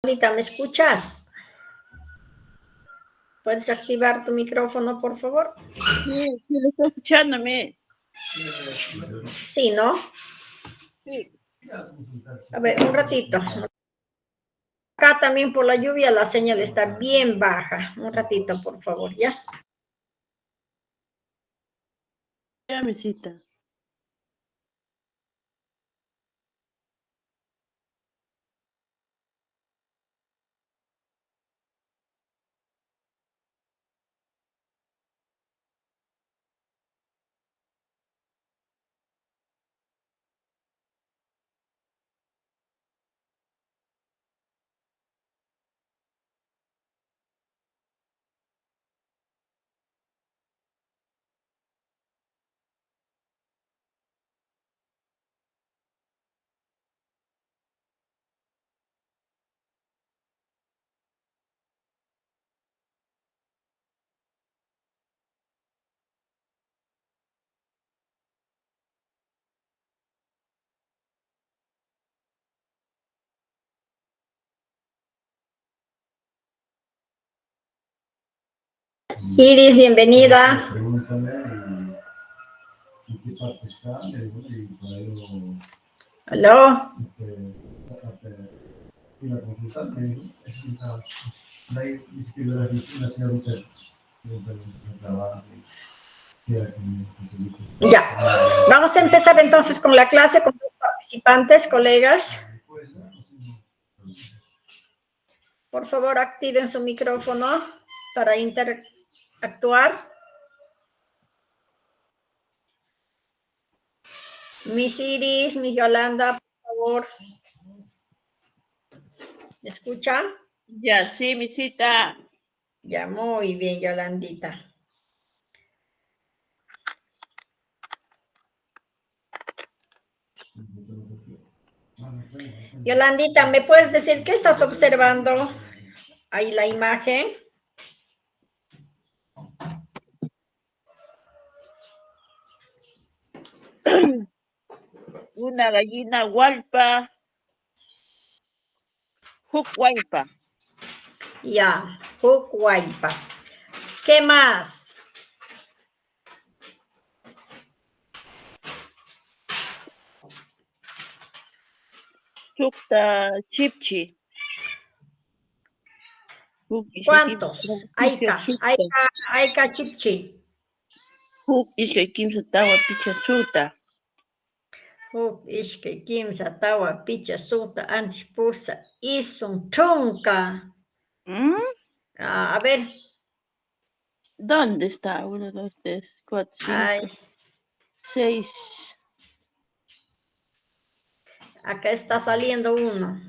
Lolita, ¿me escuchas? ¿Puedes activar tu micrófono, por favor? Sí, lo estoy escuchándome. Sí, ¿no? Sí. A ver, un ratito. Acá también por la lluvia la señal está bien baja. Un ratito, por favor, ¿ya? Ya, mesita. Iris, bienvenida. ¿Aló? Ya. Vamos a empezar entonces con la clase con los participantes, colegas. Por favor, activen su micrófono para interactuar. Miss Iris, Miss Yolanda, por favor. ¿Me escuchan? Ya, sí, mesita. Ya, muy bien, Yolandita. Yolandita, ¿me puedes decir qué estás observando? Ahí la imagen. Una gallina hualpa. Huaypa. Ya, Huaypa. ¿Qué más? Chukta chipchi. ¿Cuántos? Aika, chipchi. Ishkay kimsa tawa picha suta. Ishkay kimsa tawa picha suta antes pusa isun chunka. A ver. ¿Dónde está? 1, 2, 3, 4, 5, 6. Acá está saliendo uno.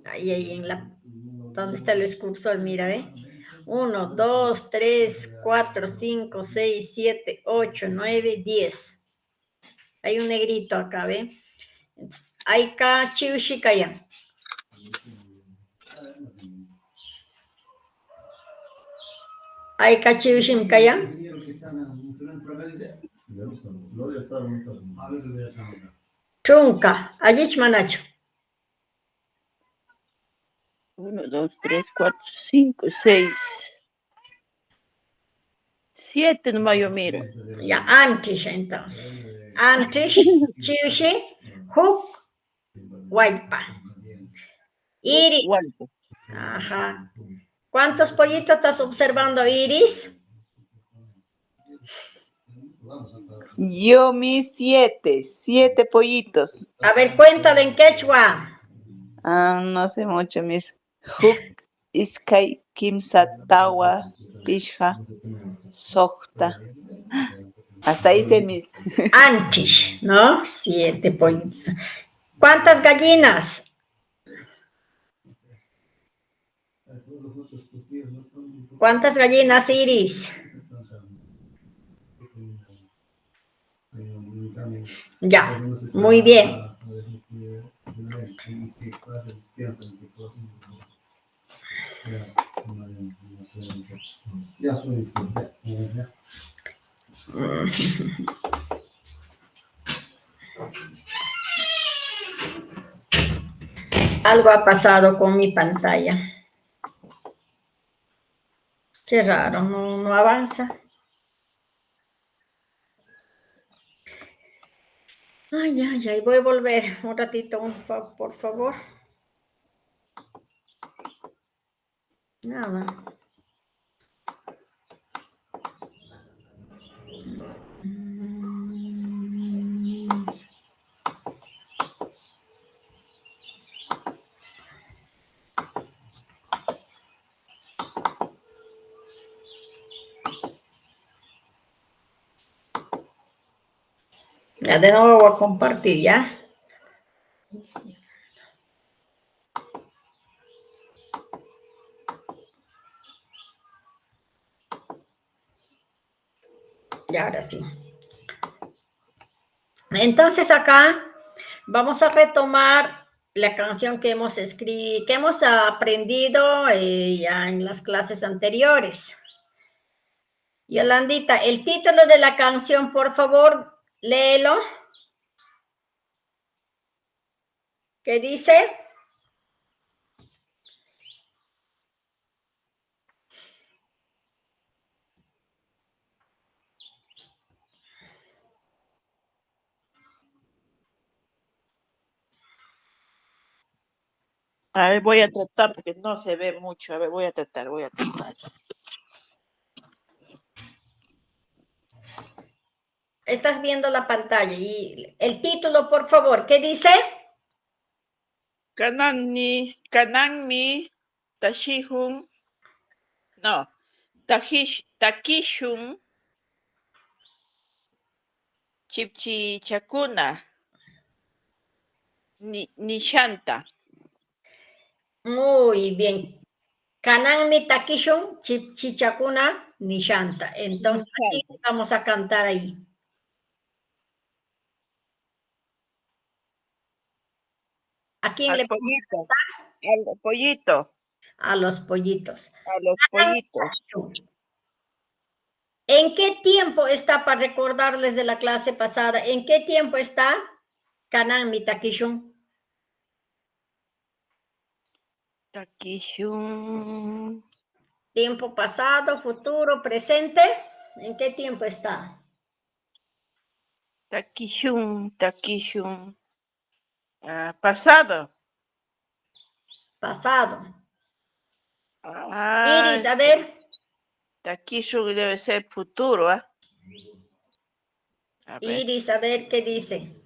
Ahí en la... ¿Dónde está el excursor? Mira, ¿eh? 1, 2, 3, 4, 5, 6, 7, 8, 9, 10. Hay un negrito acá, ¿ve? Aika chiushikaya. Aika chiushimkaya. Chunka. Allí manacho. 1, 2, 3, 4, 5, 6. 7 nomás yo miro. Ya, antes entonces. Antes, chiushi, huk, waipa. Iris. Ajá. ¿Cuántos pollitos estás observando, Iris? Yo mis 7 pollitos. A ver, cuéntalo en quechua. No sé mucho, mis huk, iskay, kimsa, tawa, pishja, sohta. Hasta ahí sé mis. Antes, ¿no? 7 pollitos. ¿Cuántas gallinas? ¿Cuántas gallinas, Iris? Ya, muy bien. Algo ha pasado con mi pantalla. Qué raro, no avanza. Ay, ay, ay, voy a volver un ratito, por favor. Nada. Ya de nuevo voy a compartir, ¿ya? Y ahora sí. Entonces acá vamos a retomar la canción que hemos escrito, que hemos aprendido ya en las clases anteriores. Yolandita, el título de la canción, por favor, léelo. ¿Qué dice? A ver, voy a tratar porque no se ve mucho. A ver, voy a tratar. Estás viendo la pantalla y el título, por favor, ¿qué dice? Kananmi, Tashihun, no, Takishun, Chipchichakuna, Nishanta. Muy bien. Kananmi Takishun, Chichakuna, Nishanta. Entonces, aquí vamos a cantar ahí. ¿A quién le Pollito, al pollito. A los pollitos. A los pollitos. ¿En qué tiempo está, para recordarles de la clase pasada, en qué tiempo está Kananmi Takishun? Takishun. ¿Tiempo pasado, futuro, presente? ¿En qué tiempo está? Takishun. Pasado. Pasado. Ah, Iris, a ver. Takishun debe ser futuro, ¿ah? A ver. Iris, a ver qué dice.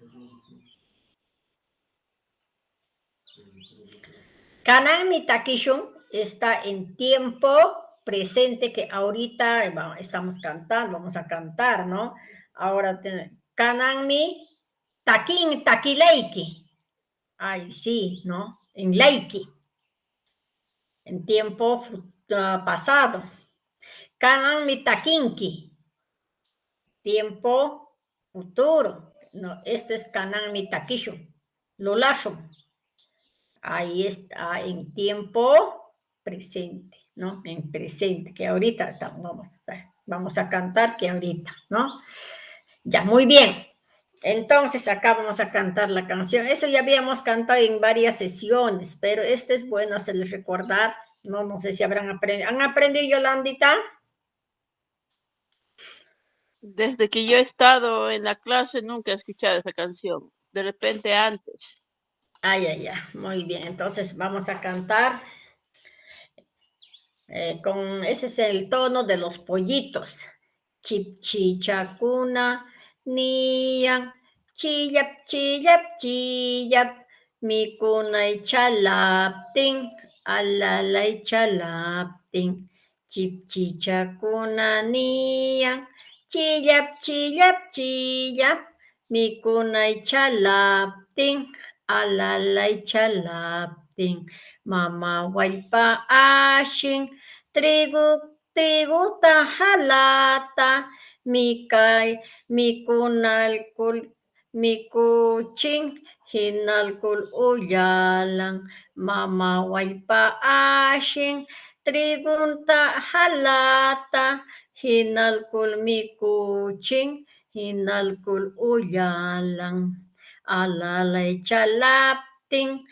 Kananmi Takishun está en tiempo presente, que ahorita estamos cantando, vamos a cantar, ¿no? Ahora, Kananmi Takileiki. Ay, sí, ¿no? En Leiki. En tiempo pasado. Kananmi Takinki. Tiempo futuro. No, esto es Kananmi Takishun. Lulashun. Ahí está en tiempo presente, ¿no? En presente, que ahorita vamos a cantar que ahorita, ¿no? Ya, muy bien. Entonces, acá vamos a cantar la canción. Eso ya habíamos cantado en varias sesiones, pero este es bueno hacerles recordar. No sé si habrán aprendido. ¿Han aprendido, Yolandita? Desde que yo he estado en la clase nunca he escuchado esa canción. De repente antes. Ay, ay, ay. Muy bien. Entonces, vamos a cantar. Ese es el tono de los pollitos. Chip, chichacuna, nian, chillap, chillap, chillap, mi cuna y chalapting, alala y chalapting, chip, chichacuna, nian, chillap, chillap, chillap, mi cuna y chalapting, alala y chalapting, mama waipa ashin, trigu tajalata, mikuching, hinalkul uyalang, mama waipa asing, trigun tajalata, hinalkul mikuching, hinalkul uyalang, alalay chalapting,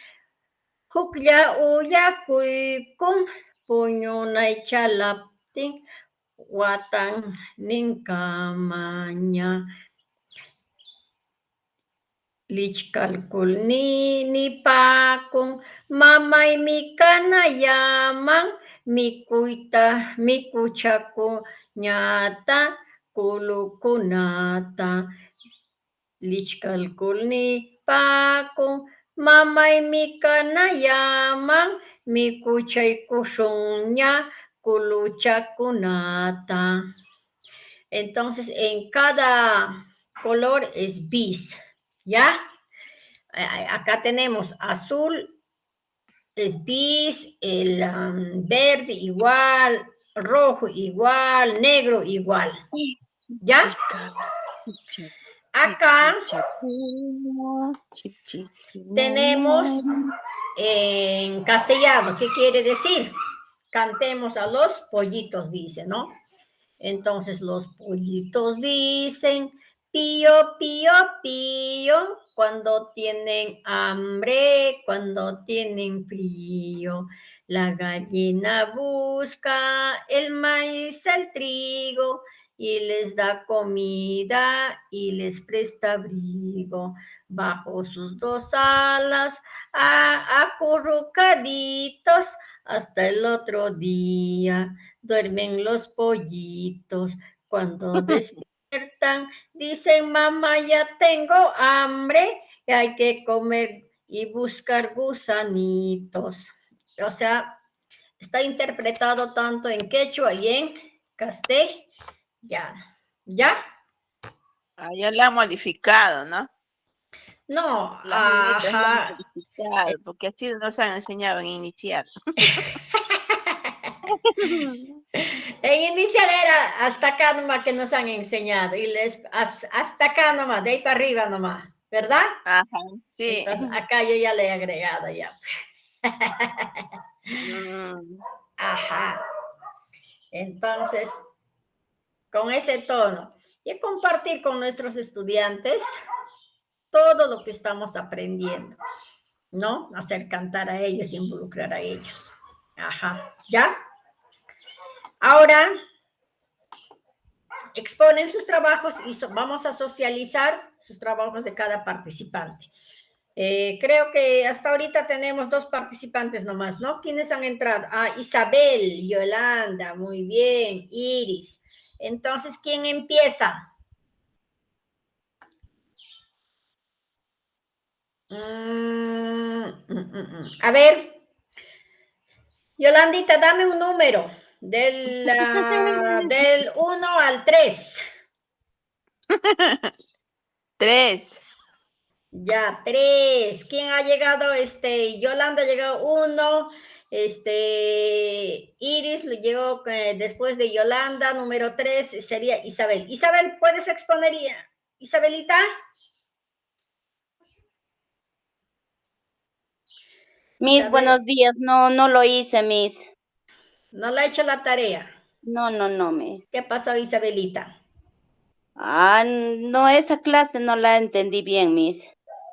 Huklla uyakuykun puñunay chalaptin watan ninkamaña lichkalkulninipakun mamaymi kanayaman mikuyta mikuchakuñata kulukunata lichkalkulnipakun mamaymi kanayaman mikuchaykushunña kuluchakunata. Entonces, en cada color es bis, ¿ya? Acá tenemos azul, es bis, el verde igual, rojo igual, negro igual, ¿ya? Acá tenemos en castellano, ¿qué quiere decir? Cantemos a los pollitos, dice, ¿no? Entonces los pollitos dicen pío, pío, pío, cuando tienen hambre, cuando tienen frío. La gallina busca el maíz, el trigo, y les da comida y les presta abrigo. Bajo sus dos alas, acurrucaditos, hasta el otro día duermen los pollitos. Cuando despiertan, dicen, mamá, ya tengo hambre, y hay que comer y buscar gusanitos. O sea, está interpretado tanto en quechua y en castellano. ¿Ya? Ya la han modificado, ¿no? No, Las letras la han ajá. modificado, porque así nos han enseñado en inicial. En inicial era hasta acá nomás que nos han enseñado, y hasta acá nomás, de ahí para arriba nomás, ¿verdad? Ajá, sí. Entonces acá yo ya le he agregado ya. Ajá. Entonces, con ese tono, y compartir con nuestros estudiantes todo lo que estamos aprendiendo, ¿no? Hacer cantar a ellos, involucrar a ellos. Ajá, ¿ya? Ahora, exponen sus trabajos y vamos a socializar sus trabajos de cada participante. Creo que hasta ahorita tenemos 2 participantes nomás, ¿no? ¿Quiénes han entrado? Isabel, Yolanda, muy bien, Iris. Entonces, ¿quién empieza? A ver, Yolandita, dame un número del 1 al 3. 3. Ya, 3. ¿Quién ha llegado? Yolanda ha llegado 1. Iris llegó después de Yolanda. Número 3 sería Isabel. Isabel, ¿puedes exponer? Isabelita. Miss, Isabel, buenos días. No lo hice, Miss. no le ha hecho la tarea. No, Miss. ¿Qué pasó, Isabelita? No, esa clase no la entendí bien, Miss.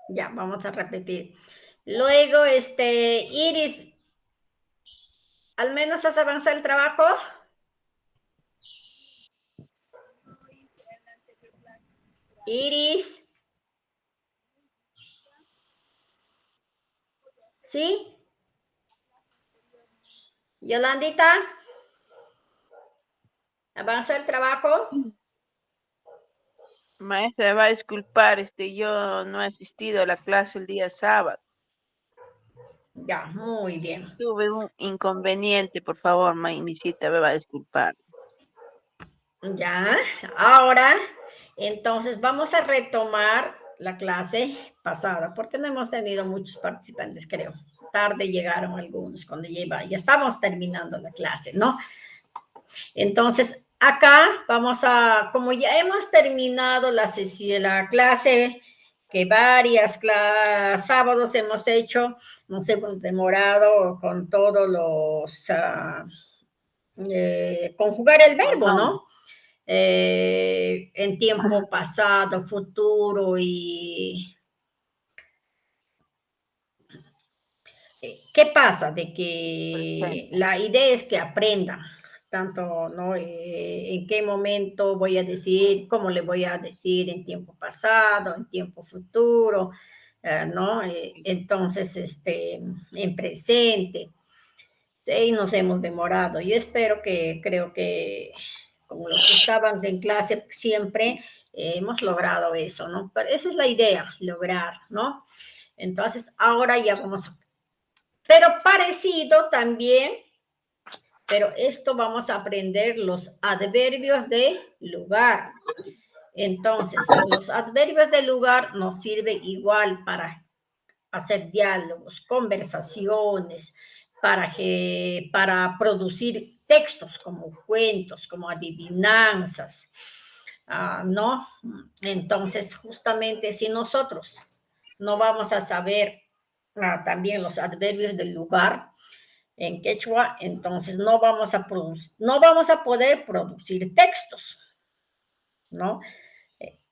Ya, vamos a repetir. Luego, Iris, ¿al menos has avanzado el trabajo? Iris. ¿Sí? Yolandita, ¿avanzó el trabajo? Maestra, va a disculpar, yo no he asistido a la clase el día sábado. Ya, muy bien. Tuve un inconveniente, por favor, misita, me va a disculpar. Ya, ahora, entonces vamos a retomar la clase pasada, porque no hemos tenido muchos participantes, creo. Tarde llegaron algunos cuando ya estamos terminando la clase, ¿no? Entonces, acá vamos a, como ya hemos terminado la clase, que varias sábados hemos hecho, nos hemos demorado con todos los, conjugar el verbo, ¿no? En tiempo pasado, futuro y ¿Qué pasa? De que la idea es que aprendan, tanto, ¿no? En qué momento voy a decir, cómo le voy a decir en tiempo pasado, en tiempo futuro, ¿no? Entonces, en presente. Sí, nos hemos demorado. Yo espero que, creo que como los que estaban en clase siempre, hemos logrado eso, ¿no? Pero esa es la idea, lograr, ¿no? Entonces, ahora ya vamos a... Pero parecido también, pero esto vamos a aprender los adverbios de lugar. Entonces, los adverbios de lugar nos sirven igual para hacer diálogos, conversaciones, para producir textos como cuentos, como adivinanzas, ¿no? Entonces, justamente si nosotros no vamos a saber también los adverbios del lugar en quechua, entonces no vamos a poder producir textos, ¿no?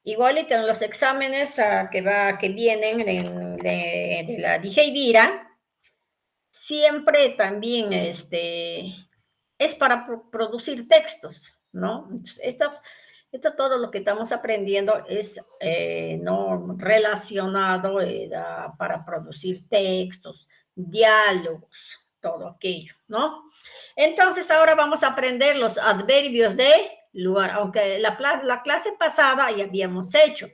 Igual y que en los exámenes que vienen de la Dijeivira, siempre también es para producir textos, ¿no? Esto todo lo que estamos aprendiendo es no relacionado para producir textos, diálogos, todo aquello, ¿no? Entonces ahora vamos a aprender los adverbios de lugar, aunque la clase pasada ya habíamos hecho,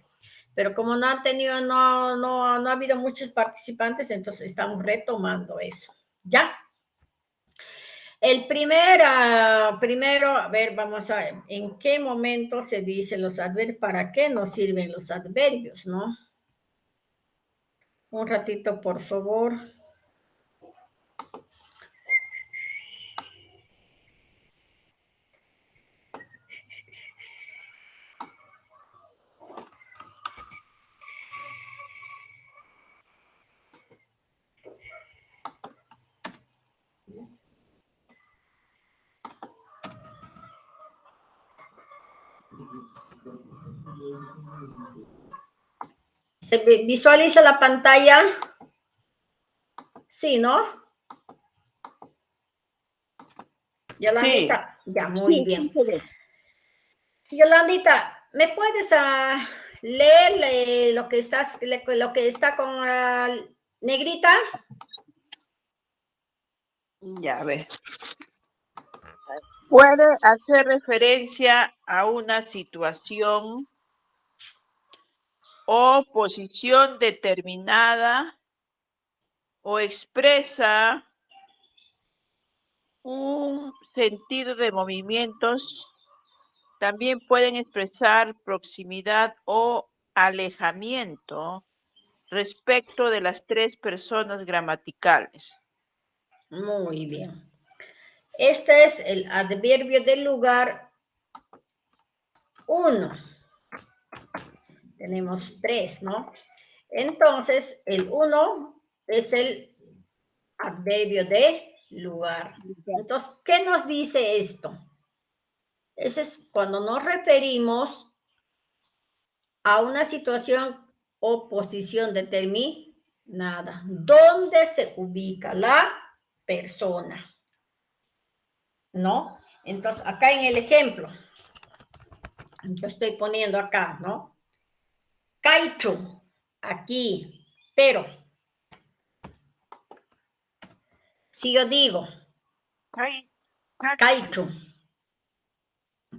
pero como no han tenido, no ha habido muchos participantes, entonces estamos retomando eso. ¿Ya? El primero, a ver, vamos a ver, ¿en qué momento se dice los adverbios? ¿Para qué nos sirven los adverbios, no? Un ratito, por favor. ¿Se visualiza la pantalla? Sí, ¿no? Yolandita, sí. Ya, muy bien. Yolandita, ¿me puedes leer lo que está con negrita? Ya, a ver. Puede hacer referencia a una situación o posición determinada o expresa un sentido de movimientos. También pueden expresar proximidad o alejamiento respecto de las tres personas gramaticales. Muy bien. Este es el adverbio del lugar 1. Tenemos 3, ¿no? Entonces, el 1 es el adverbio de lugar. Entonces, ¿qué nos dice esto? Ese es cuando nos referimos a una situación o posición determinada, donde se ubica la persona, ¿no? Entonces, acá en el ejemplo, yo estoy poniendo acá, ¿no? Caicho, aquí, pero si yo digo Caicho,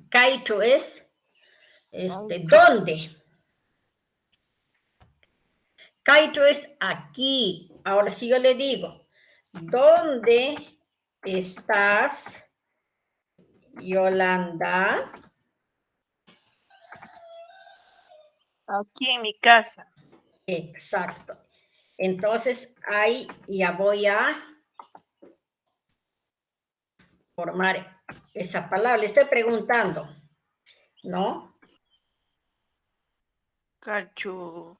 Caicho es ¿dónde? Caicho es aquí. Ahora si yo le digo, ¿dónde estás, Yolanda? Aquí en mi casa. Exacto. Entonces, ahí ya voy a formar esa palabra. Le estoy preguntando, ¿no? Cachu.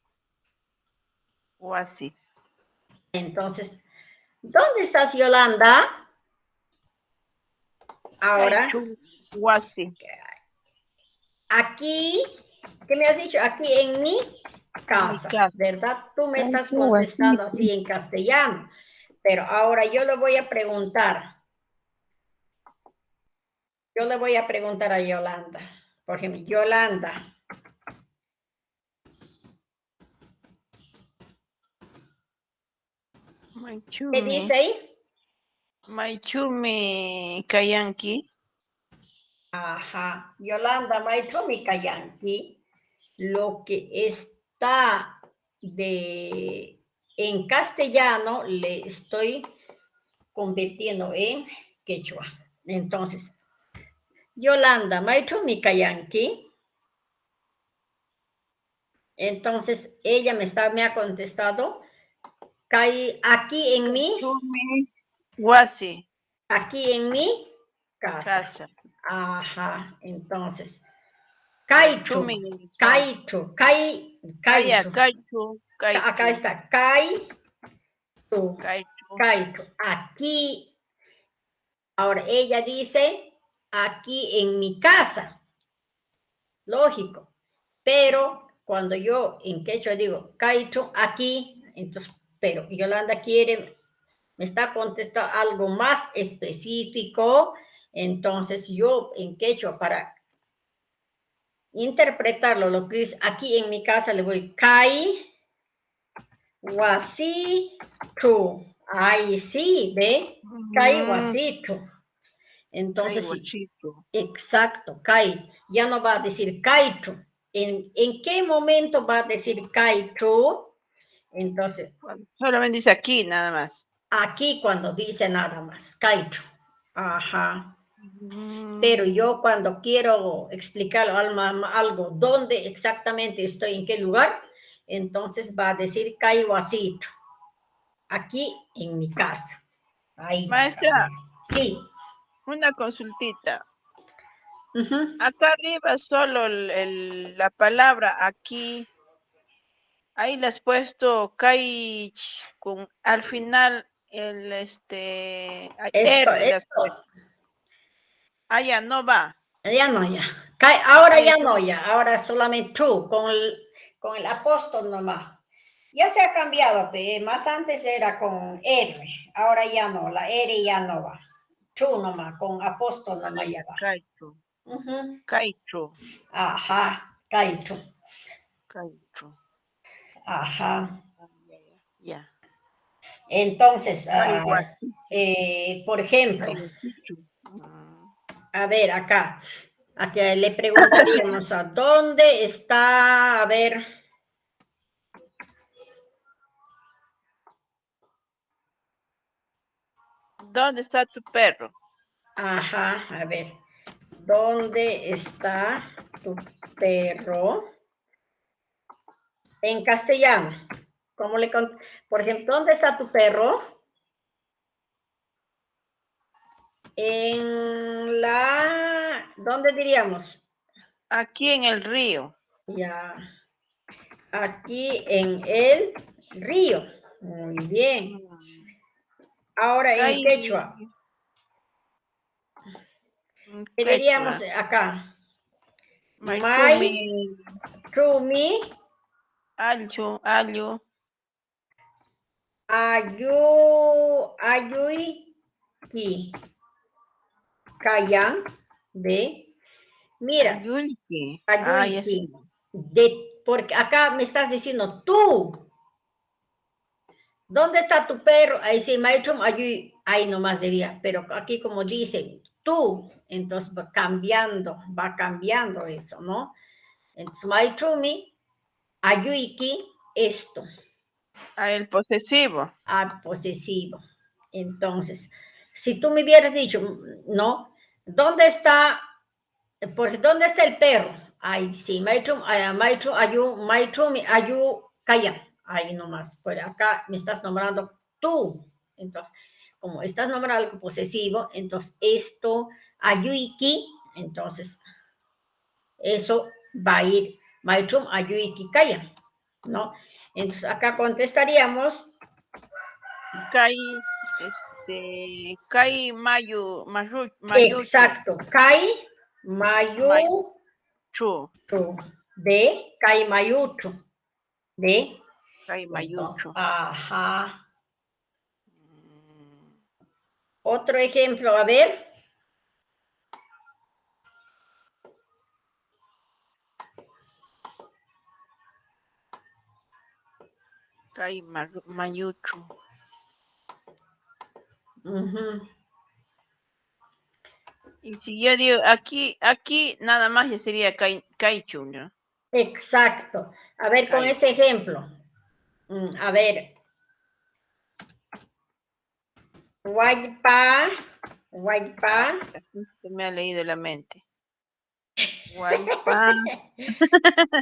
O así. Entonces, ¿dónde estás, Yolanda? Ahora. Cachu, o así. Aquí, ¿qué me has dicho? Aquí en mi casa, ¿verdad? Tú me estás contestando así en castellano, Pero ahora yo le voy a preguntar. Yo le voy a preguntar a Yolanda. Por ejemplo, Yolanda. ¿Qué dice ahí? Maichumi Kayanki. Ajá. Yolanda Maichumi Kayanki. Lo que está en castellano le estoy convirtiendo en quechua. Entonces, Yolanda Maichumi Kayanki. Entonces, ella me ha contestado, aquí en mi Wasi. Aquí en mi casa. Casa. Ajá, entonces. Kaichu. Kaichu. Acá está. Kaichu. Aquí. Ahora ella dice, aquí en mi casa. Lógico. Pero cuando yo en quechua digo, Kaichu, aquí, entonces, pero Yolanda me está contestando algo más específico. Entonces yo en quechua para interpretarlo, lo que es aquí en mi casa le voy kai wasi tu. Ahí sí, ¿ve? Kai wasi tu. Entonces sí, exacto, kai. Ya no va a decir kai tu. ¿En qué momento va a decir kai tu? Entonces, solamente dice aquí, nada más. Aquí cuando dice nada más, kaichu. Ajá. Pero yo cuando quiero explicar algo, dónde exactamente estoy, en qué lugar, entonces va a decir kaiwasito. Aquí en mi casa. Ahí. Maestra. Sí. Una consultita. Acá arriba solo la palabra aquí. Ahí le has puesto Kaich con al final el R le has puesto. Ah, ya no va. Ya no, ya. Ahora ya no, ya. Ahora solamente tú, con el apóstol nomás. Ya se ha cambiado, más antes era con R, ahora ya no, la R ya no va. Tú nomás, con apóstol nomás ya va. Kaichu. Kaichu. Ajá, Kaichu. Kaichu. Ajá. Ya. Entonces, por ejemplo, a ver, acá le preguntaríamos a dónde está, a ver. ¿Dónde está tu perro? Ajá, a ver. ¿Dónde está tu perro? En castellano. Por ejemplo, ¿dónde está tu perro? ¿Dónde diríamos? Aquí en el río. Ya. Aquí en el río. Muy bien. Ahora en quechua. ¿Qué diríamos acá? Mai, Trumi, Ayu. Ayuiki. Kayan, ¿ve? Mira. Ayuiki. Porque acá me estás diciendo tú. ¿Dónde está tu perro? Ahí sí, maestro, ahí nomás diría, pero aquí como dicen tú, entonces va cambiando eso, ¿no? Entonces, maestro, ayuiki, esto. El posesivo. Posesivo. Entonces, si tú me hubieras dicho, no, ¿dónde está el perro? Ahí sí, maestro, calla. Ahí nomás, por acá me estás nombrando tú. Entonces, como estás nombrando algo posesivo, entonces esto, ayuiki, entonces eso va a ir, maitrum, ayuiki, calla, ¿no? Entonces acá contestaríamos. Kai mayu. Exacto, kai mayu. De kai mayuchu. ¿De? Mayucho. Ajá. Otro ejemplo, a ver. Kai mayuchu. Ujú. Y si yo digo aquí nada más ya sería kaichu, ¿no? Exacto. A ver, con Kai. ese ejemplo. A ver. Guaypa. Se me ha leído la mente. Guaypa.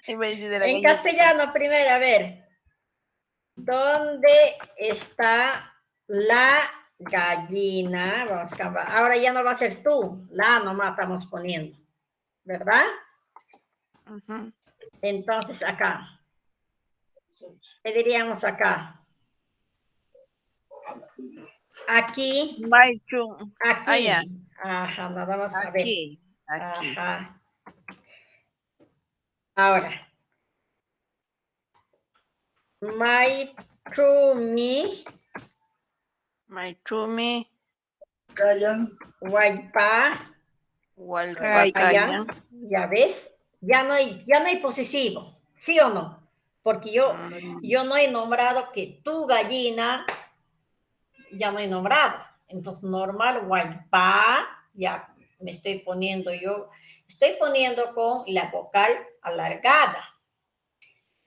Iba a decir de la En galleta. castellano primero, a ver. ¿Dónde está la gallina? Vamos a cambiar. Ahora ya no va a ser tú. La nomás estamos poniendo. ¿Verdad? Ujú. Entonces acá. ¿Qué diríamos acá? Aquí. Maichu. Allá. Aquí. Ajá, nada más a ver. Aquí. Ajá. Ahora. Maichumi. Maichumi. Guaypa. Hualpacaya. Ya ves, ya no hay posesivo, ¿sí o no? Porque yo no he nombrado que tu gallina, ya no he nombrado. Entonces, normal, guaypa, ya me estoy poniendo con la vocal alargada.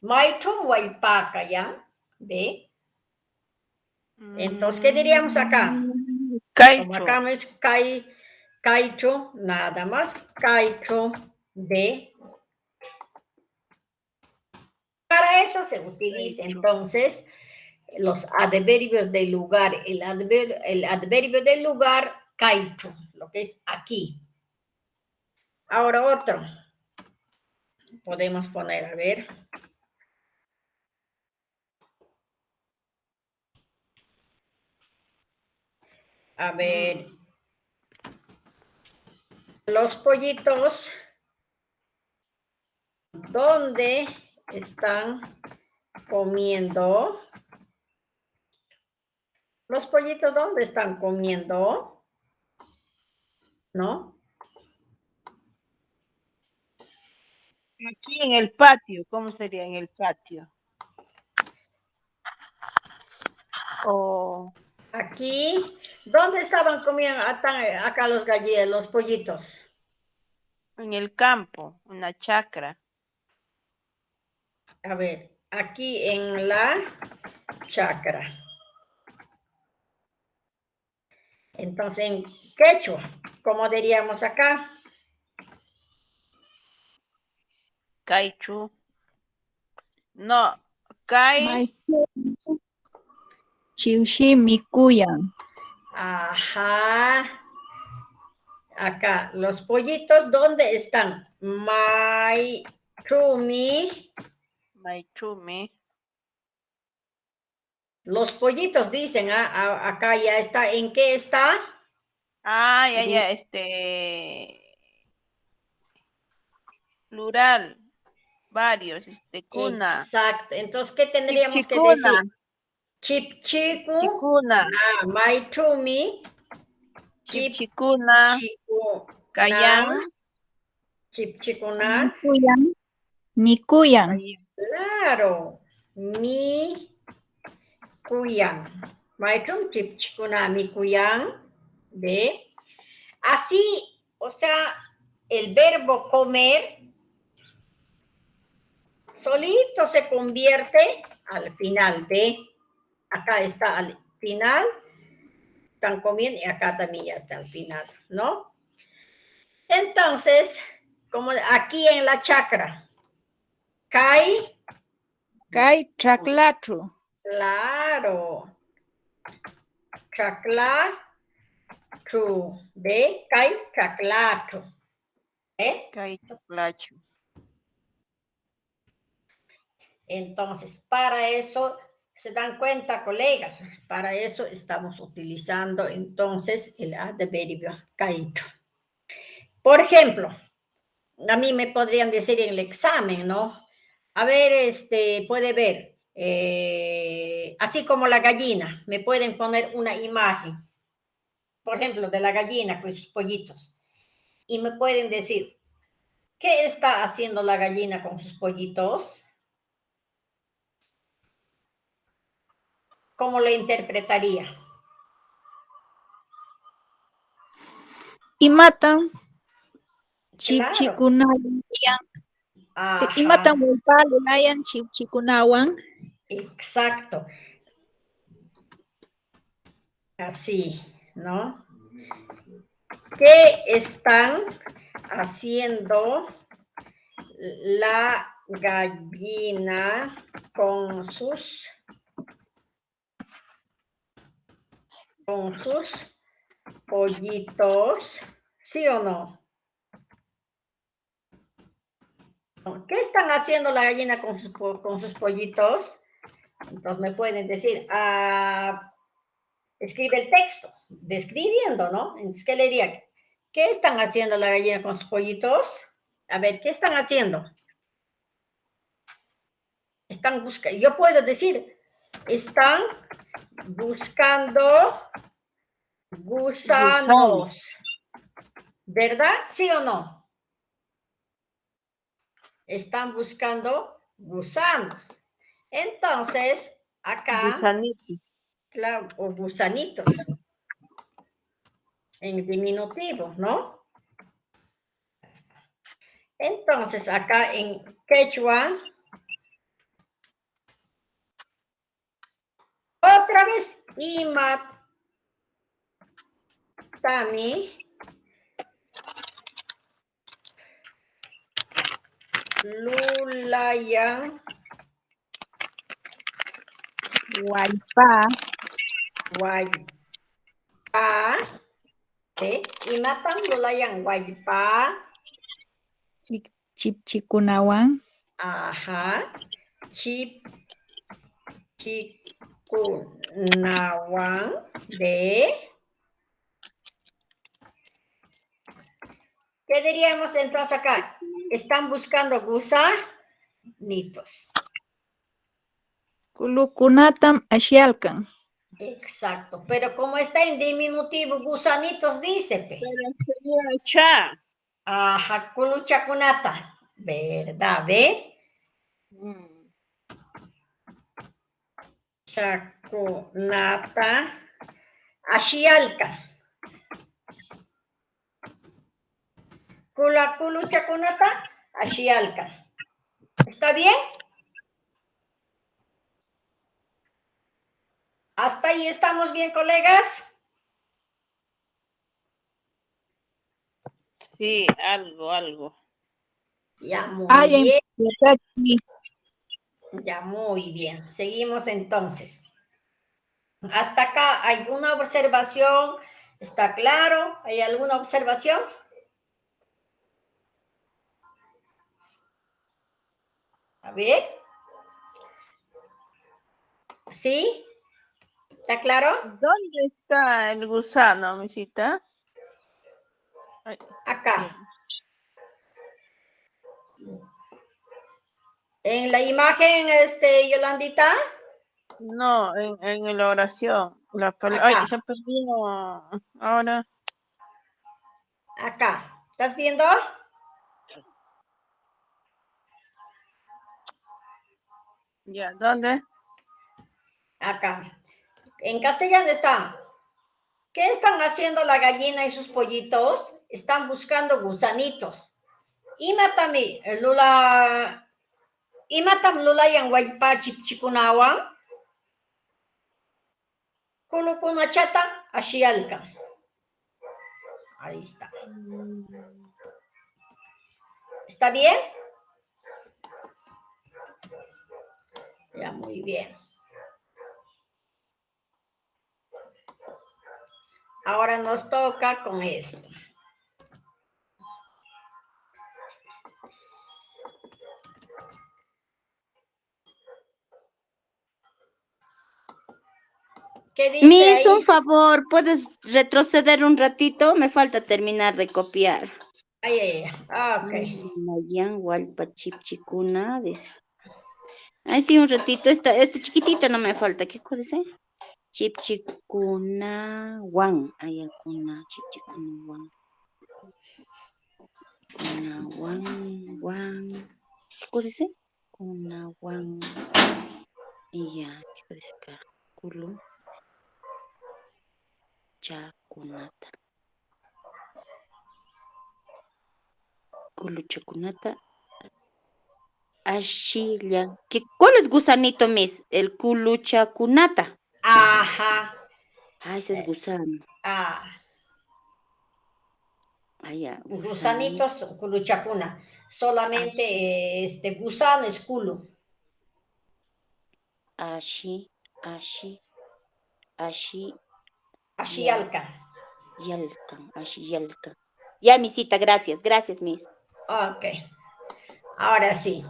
Maichum guaypaca, ¿ya? ¿Ve? Entonces, ¿qué diríamos acá? Como acá me es caicho, nada más, caicho de. Para eso se utiliza entonces los adverbios del lugar, el adverbio del lugar, caicho, lo que es aquí. Ahora otro. Podemos poner, a ver. A ver. Los pollitos, ¿dónde están comiendo? Los pollitos, ¿dónde están comiendo? ¿No? Aquí en el patio, ¿cómo sería en el patio? O Aquí, ¿dónde estaban comiendo acá los gallitos, los pollitos? en el campo, una chacra. A ver, aquí en la chacra. Entonces, en quechua, ¿cómo diríamos acá? Kaichu. No, kai. Chiushimikuyan. Ajá. Acá, los pollitos, ¿dónde están? Chumi. Maichumi. Los pollitos dicen, acá ya está. ¿En qué está? Ya, plural, varios, cuna. Exacto. Entonces, ¿qué tendríamos que Chipchicuna. decir? Chipchiku. Chipchicuna. Maichumi. Chipchicuna. Kayang. Chipchikuna. Nikuyan. Claro. Mi kuyan. Maichum chipchikuna mi kuyan. ¿Ve? Así, o sea, el verbo comer solito se convierte al final de, acá está al final, están comiendo y acá también ya está al final, ¿no? Entonces, como aquí en la chacra, Kai, Chaclatru. claro, chaclatru, ¿ve? Kai, chaclatru, ¿eh? Kai chaplachu. Entonces, para eso, se dan cuenta, colegas, para eso estamos utilizando entonces el adverbio caído. Por ejemplo, a mí me podrían decir en el examen, ¿no? A ver, puede ver, así como la gallina, me pueden poner una imagen. por ejemplo, de la gallina con sus pollitos. Y me pueden decir, ¿qué está haciendo la gallina con sus pollitos? ¿Cómo lo interpretaría? Imatan Claro. chipchikunawan. Ajá, Imatan walpalulayan chipchikunawan. exacto. Así, ¿no? ¿Qué están haciendo la gallina con sus pollitos? ¿Sí o no? ¿Qué están haciendo la gallina con sus pollitos? Entonces me pueden decir, escribe el texto, describiendo, ¿no? Entonces, ¿qué le diría? ¿Qué están haciendo la gallina con sus pollitos? A ver, ¿qué están haciendo? Están buscando, yo puedo decir, están buscando gusanos, ¿verdad? ¿Sí o no? Están buscando gusanos. Entonces, acá, Gusanito. claro, o gusanitos, en diminutivo, ¿no? Entonces, acá en quechua, otra vez, imatami, lulayan, Wallpa. waypa, imatan lulayan waypa, Chipchikunawan. ajá, chikunawan, ¿qué diríamos entonces acá? Están buscando gusanitos. Kulukunatam ashialkan. Exacto, pero como está en diminutivo, gusanitos dice, pe. Pero sería cha. Ajá, kuluchakunata, ¿verdad? ¿Ve? Chakunata, ashialka. Kuluchakunata, ashialka. ¿Está bien? ¿Hasta ahí estamos bien, colegas? Sí, algo. Ya, muy Ay, bien. en Ya, muy bien. Seguimos entonces. Hasta acá, ¿alguna observación? ¿Está claro? ¿Hay alguna observación? A ver. ¿Sí? ¿Está claro? ¿Dónde está el gusano, misita? Ay, Acá. bien. En la imagen, Yolandita. No, en la oración. Ay, Acá. se perdió. Ahora, Acá. ¿Estás viendo? ya, ¿dónde? Acá. En castellano está. ¿Qué están haciendo la gallina y sus pollitos? Están buscando gusanitos. Imatami, imatam lulayan waypa chipchikunawan. Kulukunachata ashialka. Ahí está. ¿Está bien? Ya, muy bien. Ahora nos toca con esto. ¿Qué dice Miss, ahí? un favor, ¿puedes retroceder un ratito? Me falta terminar de copiar. Ay. Ok. Mayan, Walpa, Chipchicuna. Ay, sí, un ratito. Este chiquitito no me falta. ¿Qué cosa dice? Chipchikunawan. Ayakuna chipchikunawan. Kunawan. ¿Qué dice? Kunawan. Y ya, ¿qué dice acá? Kulu. Chakunata. Kulu chakunata. Ashilla. ¿Cuál es gusanito, Miss? El kulu chakunata. Ajá. Ah, ese es gusano. Ah, Ah, ya. gusanitos, culuchacuna. Solamente gusano es culo. Ashi. Ashialca. Yalkan. Ashi yalkan. Ya, misita, gracias. Gracias, Miss. Ok. Ahora sí.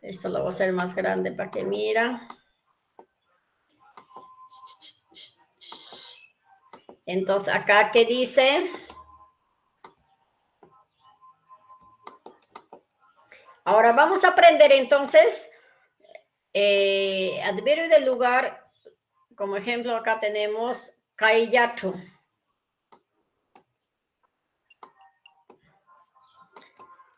Esto lo voy a hacer más grande para que mira. Entonces, acá, ¿qué dice? Ahora vamos a aprender entonces adverbio del lugar. Como ejemplo, acá tenemos Kaiyatu.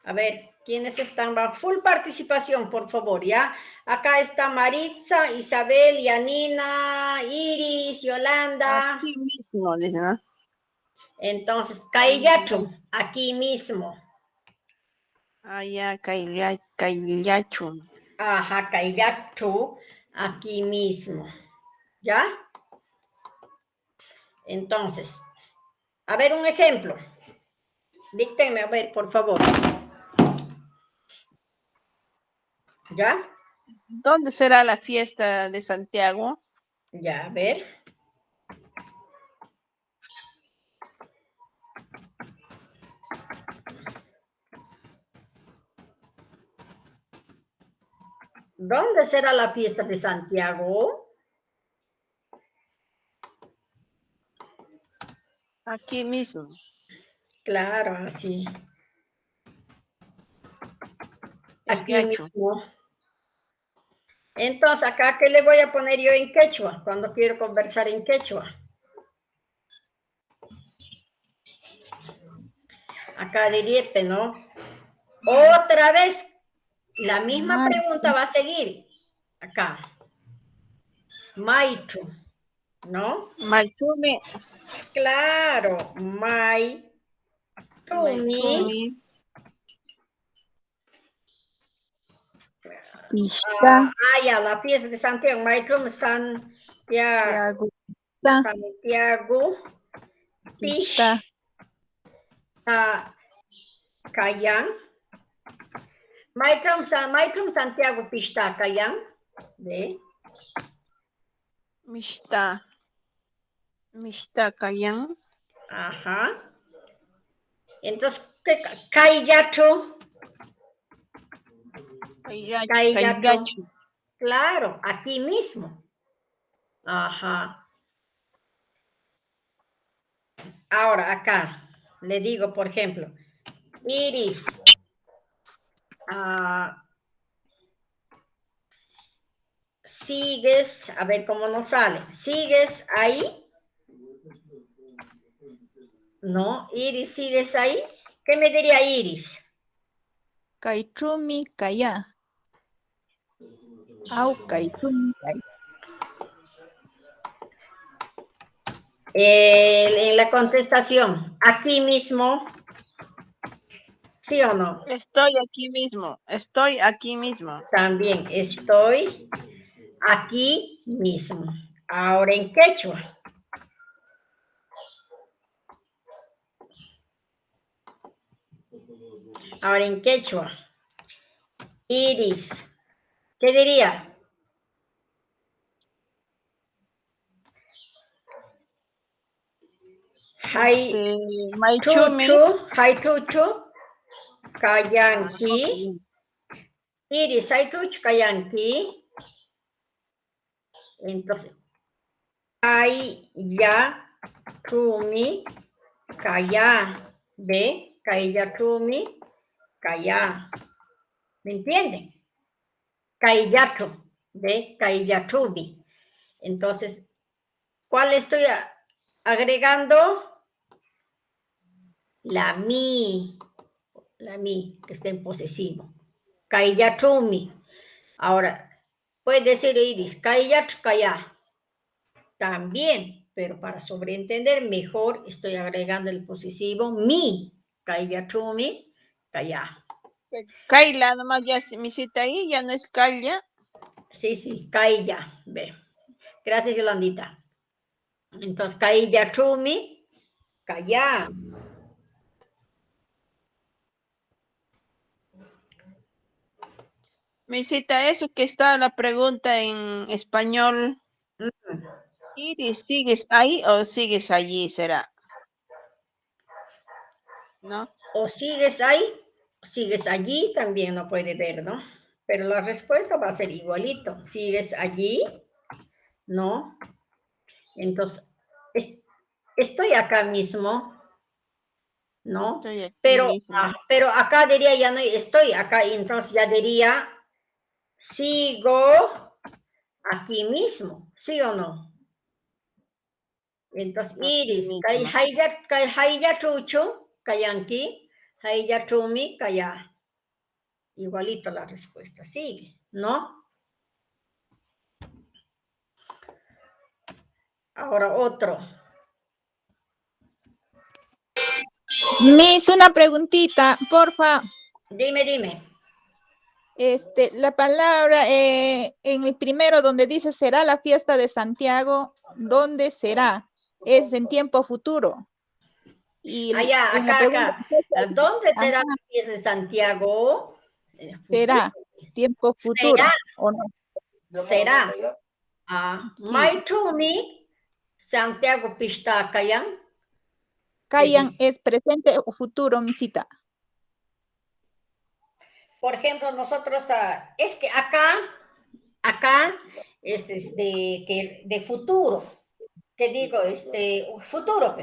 A ver, ¿quiénes están? Full participación, por favor, ¿ya? Acá está Maritza, Isabel, Yanina, Iris, Yolanda. Aquí mismo, dice, ¿no? Entonces, Kaiyatu, aquí mismo. Ah, ya, Kailiachu. Ajá, Kaiyatu, aquí mismo. ¿Ya? Entonces, a ver un ejemplo. Díctenme, a ver, por favor. ¿Ya? ¿Dónde será la fiesta de Santiago? Ya, a ver. ¿Dónde será la fiesta de Santiago? Aquí mismo. Claro, así. Aquí Kailiachu. mismo. Entonces, acá, ¿qué le voy a poner yo en quechua cuando quiero conversar en quechua? Acá diría, ¿no? Otra vez, la misma pregunta va a seguir. Acá. Maitu, ¿no? Maitumi. Claro, Maitumi. Maitumi. Pista. Ya, la fiesta de Santiago, Maitumi, Santiago. Santiago, Pista. Cayán. Maitrum Santiago Pista Cayán. ¿De? Mishta Kayan. Ajá. Entonces, ¿qué? Kayacho. Kailiachu. Claro, aquí mismo. Ajá. Ahora, acá, le digo, por ejemplo, Iris. Sigues, a ver cómo nos sale. ¿Sigues ahí? No, Iris, ¿sigues ahí? ¿Qué me diría Iris? Kaitrumi kaya. Au kaitrumi kaya. En la contestación, aquí mismo, ¿sí o no? Estoy aquí mismo. Estoy aquí mismo. También estoy aquí mismo. Ahora en quechua. Ahora en quechua. Iris. ¿Qué diría? Hay Maitumi. chuchu, hay chuchu, kayanki. Iris, hay chuchu, kayanki. Entonces, hay ya, tumi, kaya, de, kaya tumi, kaya. ¿Me entienden? Kayato, de Kayatubi. Entonces, ¿Cuál estoy agregando? La mi, que está en posesivo. Kayatumi. Ahora, puede decir Iris, kayat, kaya. También, pero para sobreentender mejor estoy agregando el posesivo mi. Kayatumi, kaya. Kaila, nomás ya mi cita ahí, ya no es Kaya. Sí, kaya. Ve. Gracias, Yolandita. Entonces, kayatumi, kaya. Mi cita, eso que está la pregunta en español. Mm. Iris, ¿sigues ahí o sigues allí? Será. ¿No? O sigues ahí, sigues allí, también no puede ver, ¿no? Pero la respuesta va a ser igualito. Sigues allí, ¿no? Entonces, estoy acá mismo, ¿no? Estoy aquí Pero, mismo. pero acá diría ya no estoy acá, y entonces ya diría sigo aquí mismo, ¿sí o no? Entonces, Iris, kay haya chuchu, kayanki, haya chumi, kaya. Igualito la respuesta, sigue, ¿no? Ahora otro. Miss, una preguntita, porfa. Dime. La palabra en el primero donde dice será la fiesta de Santiago, ¿dónde será? Es en tiempo futuro. Y Allá, en la pregunta, acá. ¿Dónde será ajá, la fiesta de Santiago? será tiempo futuro, Será, ¿o no? será. Sí, Maitumi, Santiago Pishtacayan. Kayan es presente o futuro, mi cita. Por ejemplo, nosotros, es que acá es que de futuro, que digo, futuro.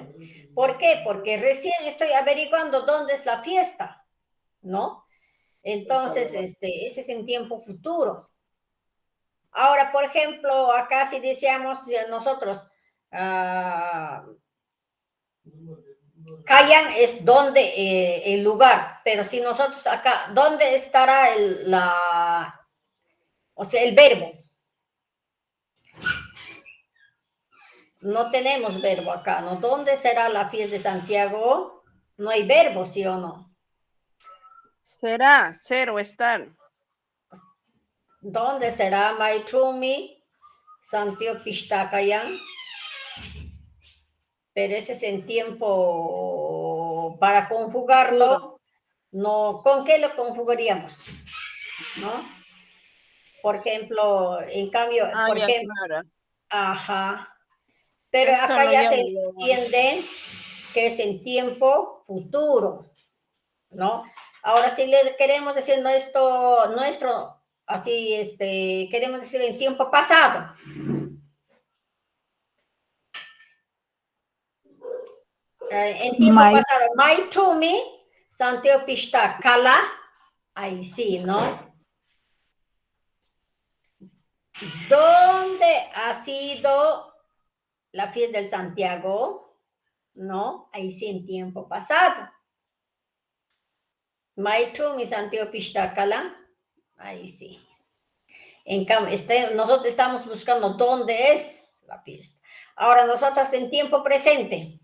¿Por qué? Porque recién estoy averiguando dónde es la fiesta, ¿no? Entonces, ese es en tiempo futuro. Ahora, por ejemplo, acá si decíamos nosotros, Kayan es donde, el lugar, pero si nosotros acá, ¿dónde estará o sea, el verbo? No tenemos verbo acá, ¿no? ¿Dónde será la fiesta de Santiago? No hay verbo, ¿sí o no? Será, ser o estar. ¿Dónde será Maichumi, Santiago Pishtacayan? Pero ese es en tiempo para conjugarlo. No, ¿con qué lo conjugaríamos? ¿No? Por ejemplo, en cambio, por Ya, ejemplo, claro. ajá. Pero Eso acá lo ya se llamo. entiende que es en tiempo futuro, ¿no? Ahora, si le queremos decir nuestro, así, queremos decir en tiempo pasado. En tiempo pasado, Maitumi, Santiago Pishta, Kala, ahí sí, ¿no? ¿Dónde ha sido la fiesta del Santiago? ¿No? Ahí sí, en tiempo pasado. Maitumi, Santiago Pishta, Kala, ahí sí. En cambio, nosotros estamos buscando dónde es la fiesta. Ahora nosotros en tiempo presente.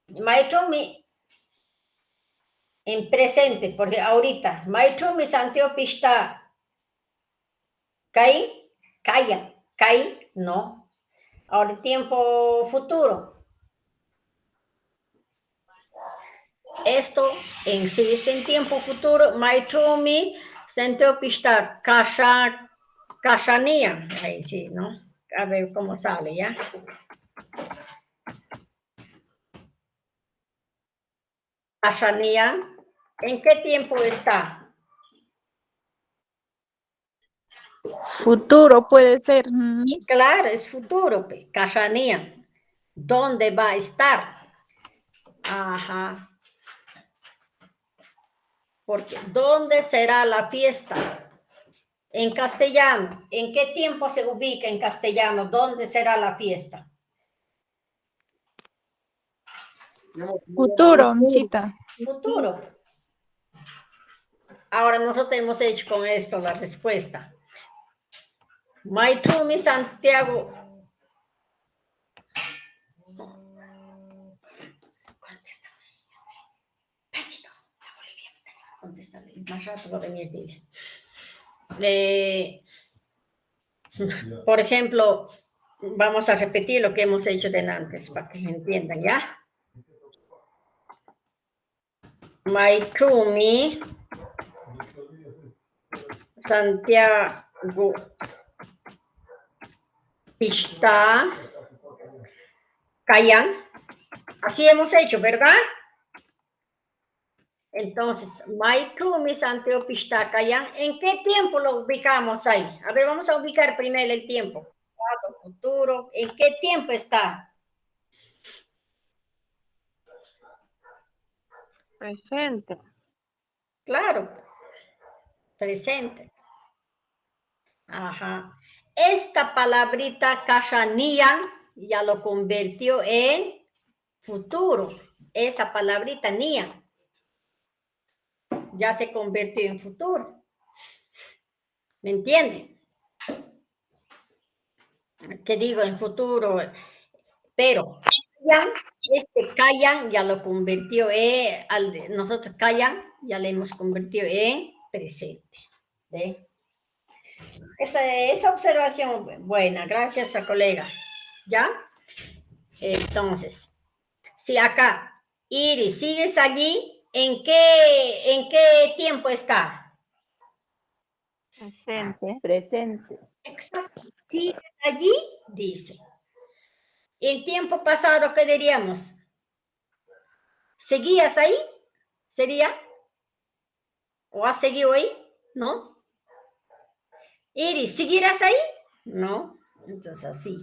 Maitumi en presente, porque ahorita, Maitumi Santiago Pishta, Kai, Kai, no. Ahora tiempo futuro. Esto en sí es en tiempo futuro. Maitumi Santiago Pishta, Kashania. Ahí sí, ¿no? A ver cómo sale, ¿ya? Kashania. ¿En qué tiempo está? Futuro puede ser, Miss. Claro, es futuro, Kashania. ¿Dónde va a estar? Ajá. Porque ¿dónde será la fiesta? En castellano. ¿En qué tiempo se ubica en castellano? ¿Dónde será la fiesta? Futuro, misita. Futuro. Ahora nosotros hemos hecho con esto la respuesta. Maitrumi Santiago. Contéstale, más rato va a venir, dile. Por ejemplo, vamos a repetir lo que hemos hecho antes para que se entiendan, ¿ya? Maitrumi Santiago Pista Kayan. Así hemos hecho, ¿verdad? Entonces, Maitrumi Santiago Pista Kayan. ¿En qué tiempo lo ubicamos ahí? A ver, vamos a ubicar primero el tiempo. Futuro. ¿En qué tiempo está? Presente. Claro, presente. Ajá. Esta palabrita Kashanian ya lo convirtió en futuro. Esa palabrita nian ya se convirtió en futuro. ¿Me entienden? ¿Qué digo en futuro? Pero este Kayan ya lo convirtió en, nosotros Kayan ya le hemos convertido en presente. ¿Ve? Esa observación buena, gracias a colega. ¿Ya? Entonces, si acá, Iris, ¿sigues allí? ¿En qué tiempo está? Presente. Presente. Exacto. ¿Sigues allí? Dice. En tiempo pasado, ¿qué diríamos? ¿Seguías ahí? ¿Sería? ¿O has seguido ahí? ¿No? Iris, ¿seguirás ahí? No. Entonces, así.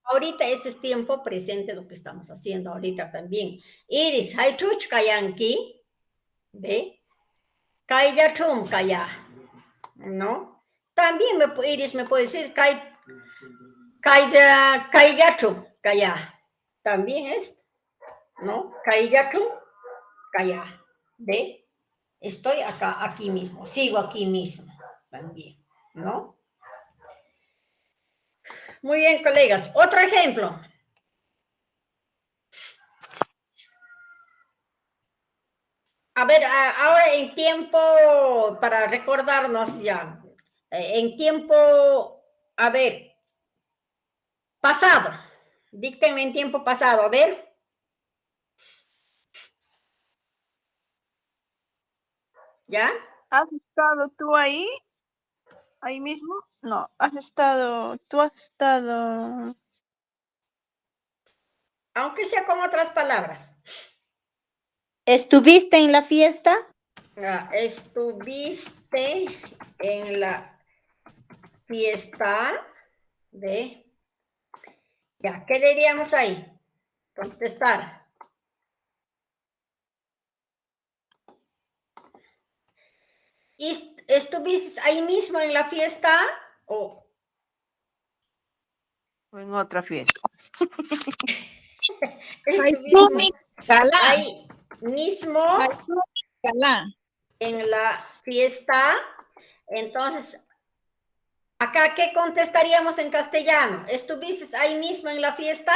Ahorita esto es tiempo presente lo que estamos haciendo ahorita también. Iris, hay truch kayanki, ¿ve? Kaya chum kaya, ¿no? También Iris me puede decir kaya chum kaya. También es, ¿no? Kaya chum kaya, ¿ve? Estoy acá, aquí mismo, sigo aquí mismo también, ¿no? Muy bien, colegas. Otro ejemplo. A ver, ahora en tiempo, para recordarnos ya, en tiempo, a ver, pasado. Díctenme en tiempo pasado, a ver. ¿Ya? ¿Has estado tú ahí? ¿Ahí mismo? No, tú has estado... Aunque sea con otras palabras. ¿Estuviste en la fiesta? Estuviste en la fiesta de... Ya, ¿qué diríamos ahí? Contestar. ¿Estuviste ahí mismo en la fiesta o en otra fiesta? Maitrumi Kala. ahí mismo Maitrumi Kala. en la fiesta? Entonces, acá, ¿qué contestaríamos en castellano? ¿Estuviste ahí mismo en la fiesta?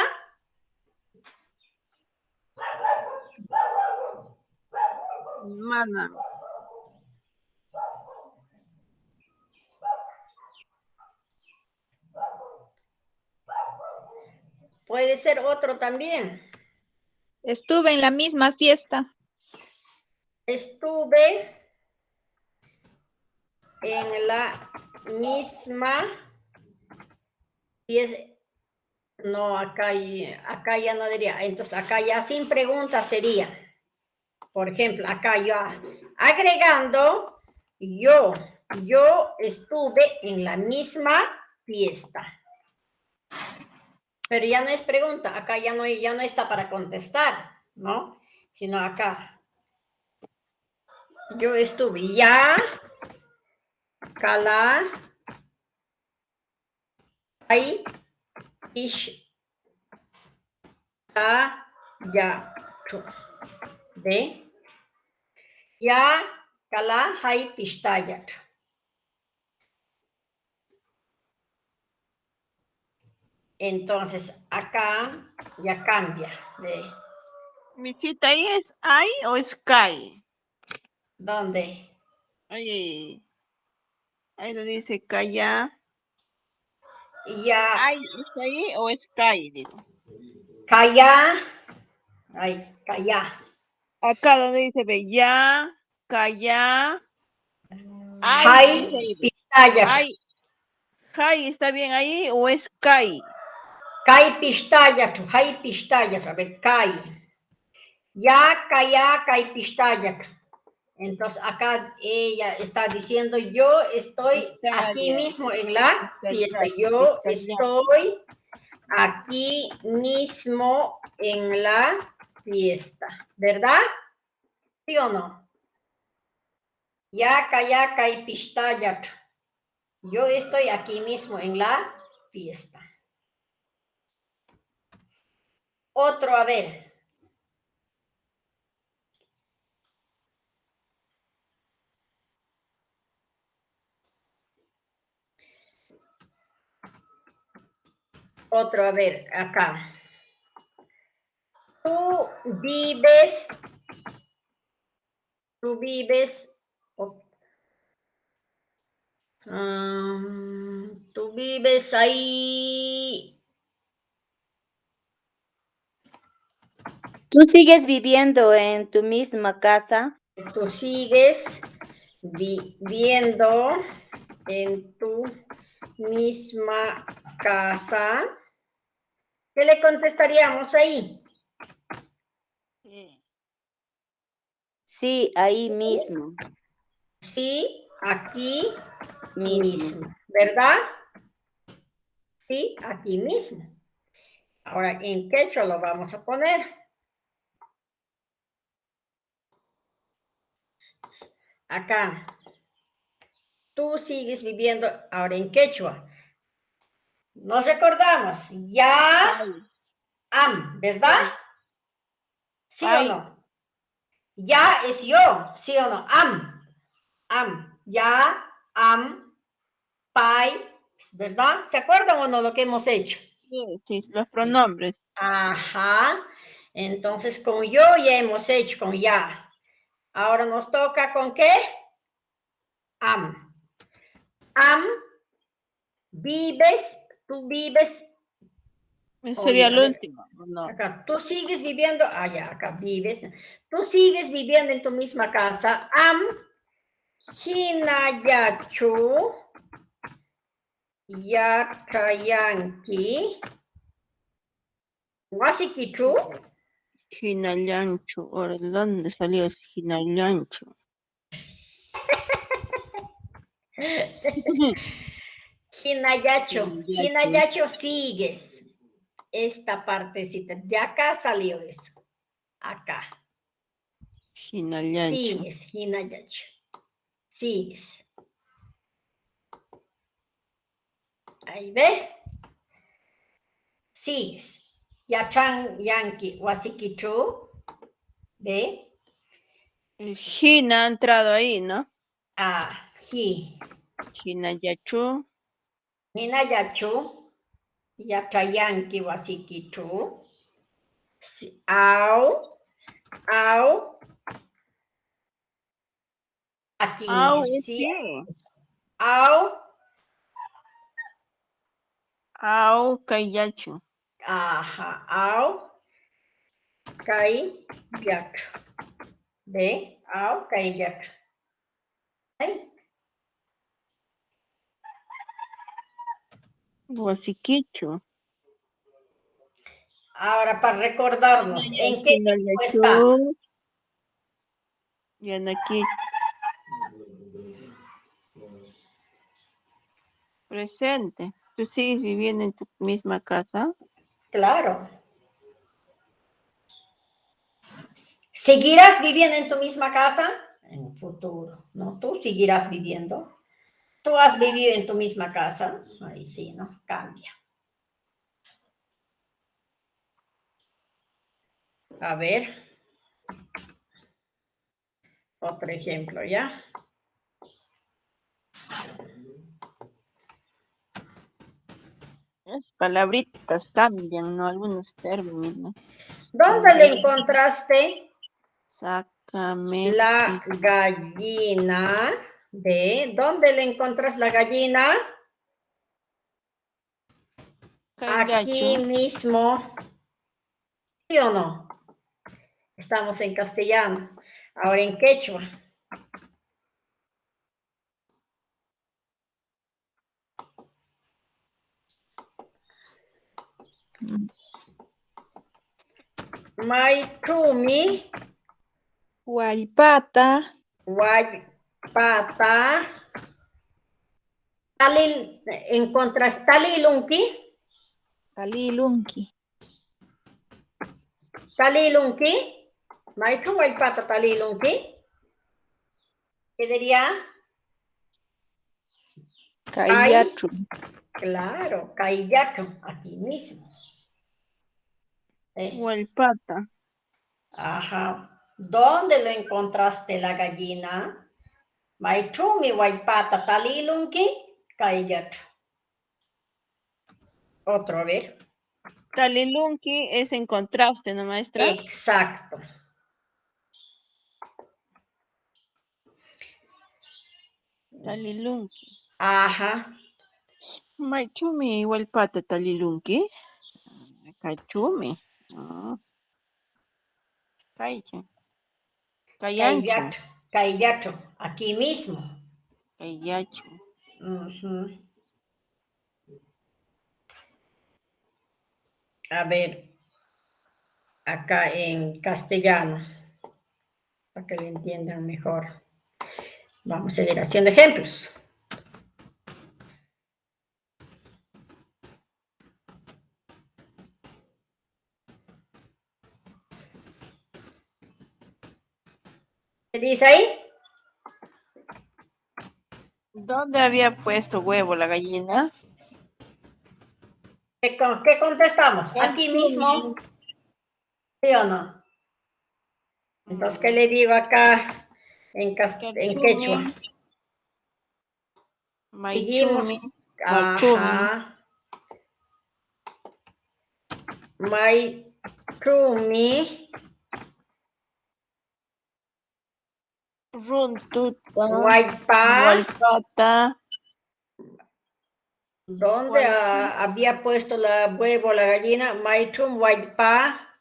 Hermana. Puede ser otro también. Estuve en la misma fiesta. Estuve en la misma fiesta. No, acá ya no diría. Entonces, acá ya sin pregunta sería. Por ejemplo, acá ya agregando, yo estuve en la misma fiesta. Pero ya no es pregunta, acá ya no está para contestar, ¿no? Sino acá. Yo estuve ya, kala, ahí, ish, ya. ¿Ve? Ya kala hay pistayat. Entonces, acá ya cambia. ¿Ve? Mi cita ahí es hay o es Kai. ¿Dónde? Oye, ahí lo dice Kaya. Ya ¿Hay es ahí o es Kai? Digo. kaya. Ay, kaya. Acá donde dice ve ya, Kaya. Hay Hay dice ahí. pistayat. Hay está bien ahí o es Kai. Kai pistayat. Hay pistayat. A ver, kai. Ya kaya kai pistayat. Entonces acá ella está diciendo, yo estoy aquí Estaria, mismo en la fiesta. estaria, Yo estaria. estoy aquí mismo en la fiesta. ¿Verdad? ¿Sí o no? Ya kaya y pistayat. Yo estoy aquí mismo en la fiesta. Otro, a ver. Otro, a ver, acá. Tú vives tú vives ahí. ¿Tú sigues viviendo en tu misma casa? Tú sigues viviendo en tu misma casa. ¿Qué le contestaríamos ahí? Sí, ahí mismo. Sí, aquí Mismo. mismo, ¿verdad? Sí, aquí mismo. Ahora, ¿en quechua lo vamos a poner? Acá. Tú sigues viviendo ahora en quechua. Nos recordamos, ya, ¿verdad? ¿Sí o Ay, no? Ya es yo, ¿sí o no? Ya, pai, ¿verdad? ¿Se acuerdan o no lo que hemos hecho? sí, los pronombres. Ajá. Entonces, con yo ya hemos hecho, con ya. Ahora nos toca con qué? Vives, tú vives. Sería el A ver, último, ¿o no? acá, tú sigues viviendo, ya, acá vives. Tú sigues viviendo en tu misma casa. Hinayachu Yakayanki Wasikichu. Jinallancho. Ahora, ¿de dónde salió ese Jinallancho? Hinayacho sigues. Esta partecita. De acá salió eso. Acá. Jinallancho. Sigues, Hinayacho. Sigues. Ahí ve. Sigues. Yachan Yanki Wasikichu. ¿Ve? El Jina ha entrado ahí, ¿no? Jinayachu. Hinayachu Yatayanki Wasikichu. Au. Aquí Au, sí. sí. Au. Au, Kayachu. Ajá. Au. Kai yak. ¿Ve? Au kai yak. Ahí. Wasikichu. Ahora para recordarnos, ¿en qué tiempo está? Jinayachu. Yanaki. Presente. ¿Tú sigues viviendo en tu misma casa? Claro. ¿Seguirás viviendo en tu misma casa? En el futuro, ¿no? Tú seguirás viviendo. Tú has vivido en tu misma casa. Ahí sí, ¿no? Cambia. A ver. Otro ejemplo, ¿ya? Las palabritas cambian, ¿no? Algunos términos. ¿Dónde le encontraste Sácame. la gallina de... ¿Dónde le encuentras la gallina? Aquí mismo. ¿Sí o no? Estamos en castellano. Ahora en quechua. Maitumi. Huaypata. Huaypata. ¿Encontras talilunqui? Talilunqui. Talilunqui. Maitu huaypata talilunqui. ¿Qué diría? Cayachu. Claro, Cayacho, aquí mismo. Huaypata. Ajá. ¿Dónde lo encontraste la gallina? Maitumi huaypata talilunqui, Cayacho. Otro, a ver. Talilunqui es en contraste, ¿no, maestra? Exacto. Talilunqui. Ajá. Maichumi huaypata talilunqui. Cachumi. Caiche. Cayancho. Cayacho, aquí mismo. Cayacho. Ujú. A ver, acá en castellano, para que lo entiendan mejor. Vamos a seguir haciendo ejemplos. ¿Qué dice ahí? ¿Dónde había puesto huevo la gallina? ¿Qué contestamos? Aquí mismo. ¿Sí o no? Entonces, ¿qué le digo acá en quechua? Seguimos. Ajá. Maitumi. Runtuta. Huaypata. ¿Dónde había puesto la huevo la gallina? Maitum huaypa.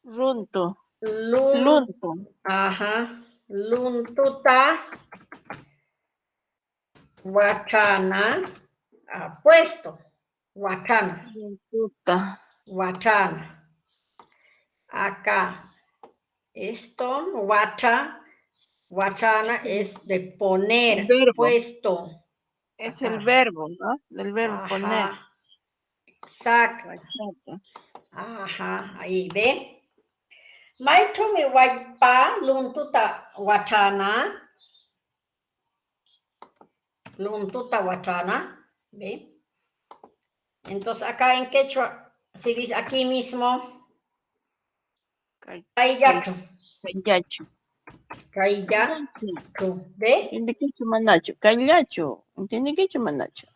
Runto. Lunto. Ajá. Luntuta. Huachana. Ha puesto. Huachana. Runtuta. Huachana. Acá. Esto, huachana es de poner, puesto. Es Acá. el verbo, ¿no? Del verbo Ajá. poner. Exacto. Ajá, ahí ve. Maitumi huaypa luntuta huachana. Luntuta huachana. ¿Ve? Entonces acá en quechua se dice aquí mismo. Cayacho. Cayacho. Cayacho. ¿Ve? ¿Entiende qué chumanacho? Cayacho. ¿Entiende qué chumanacho?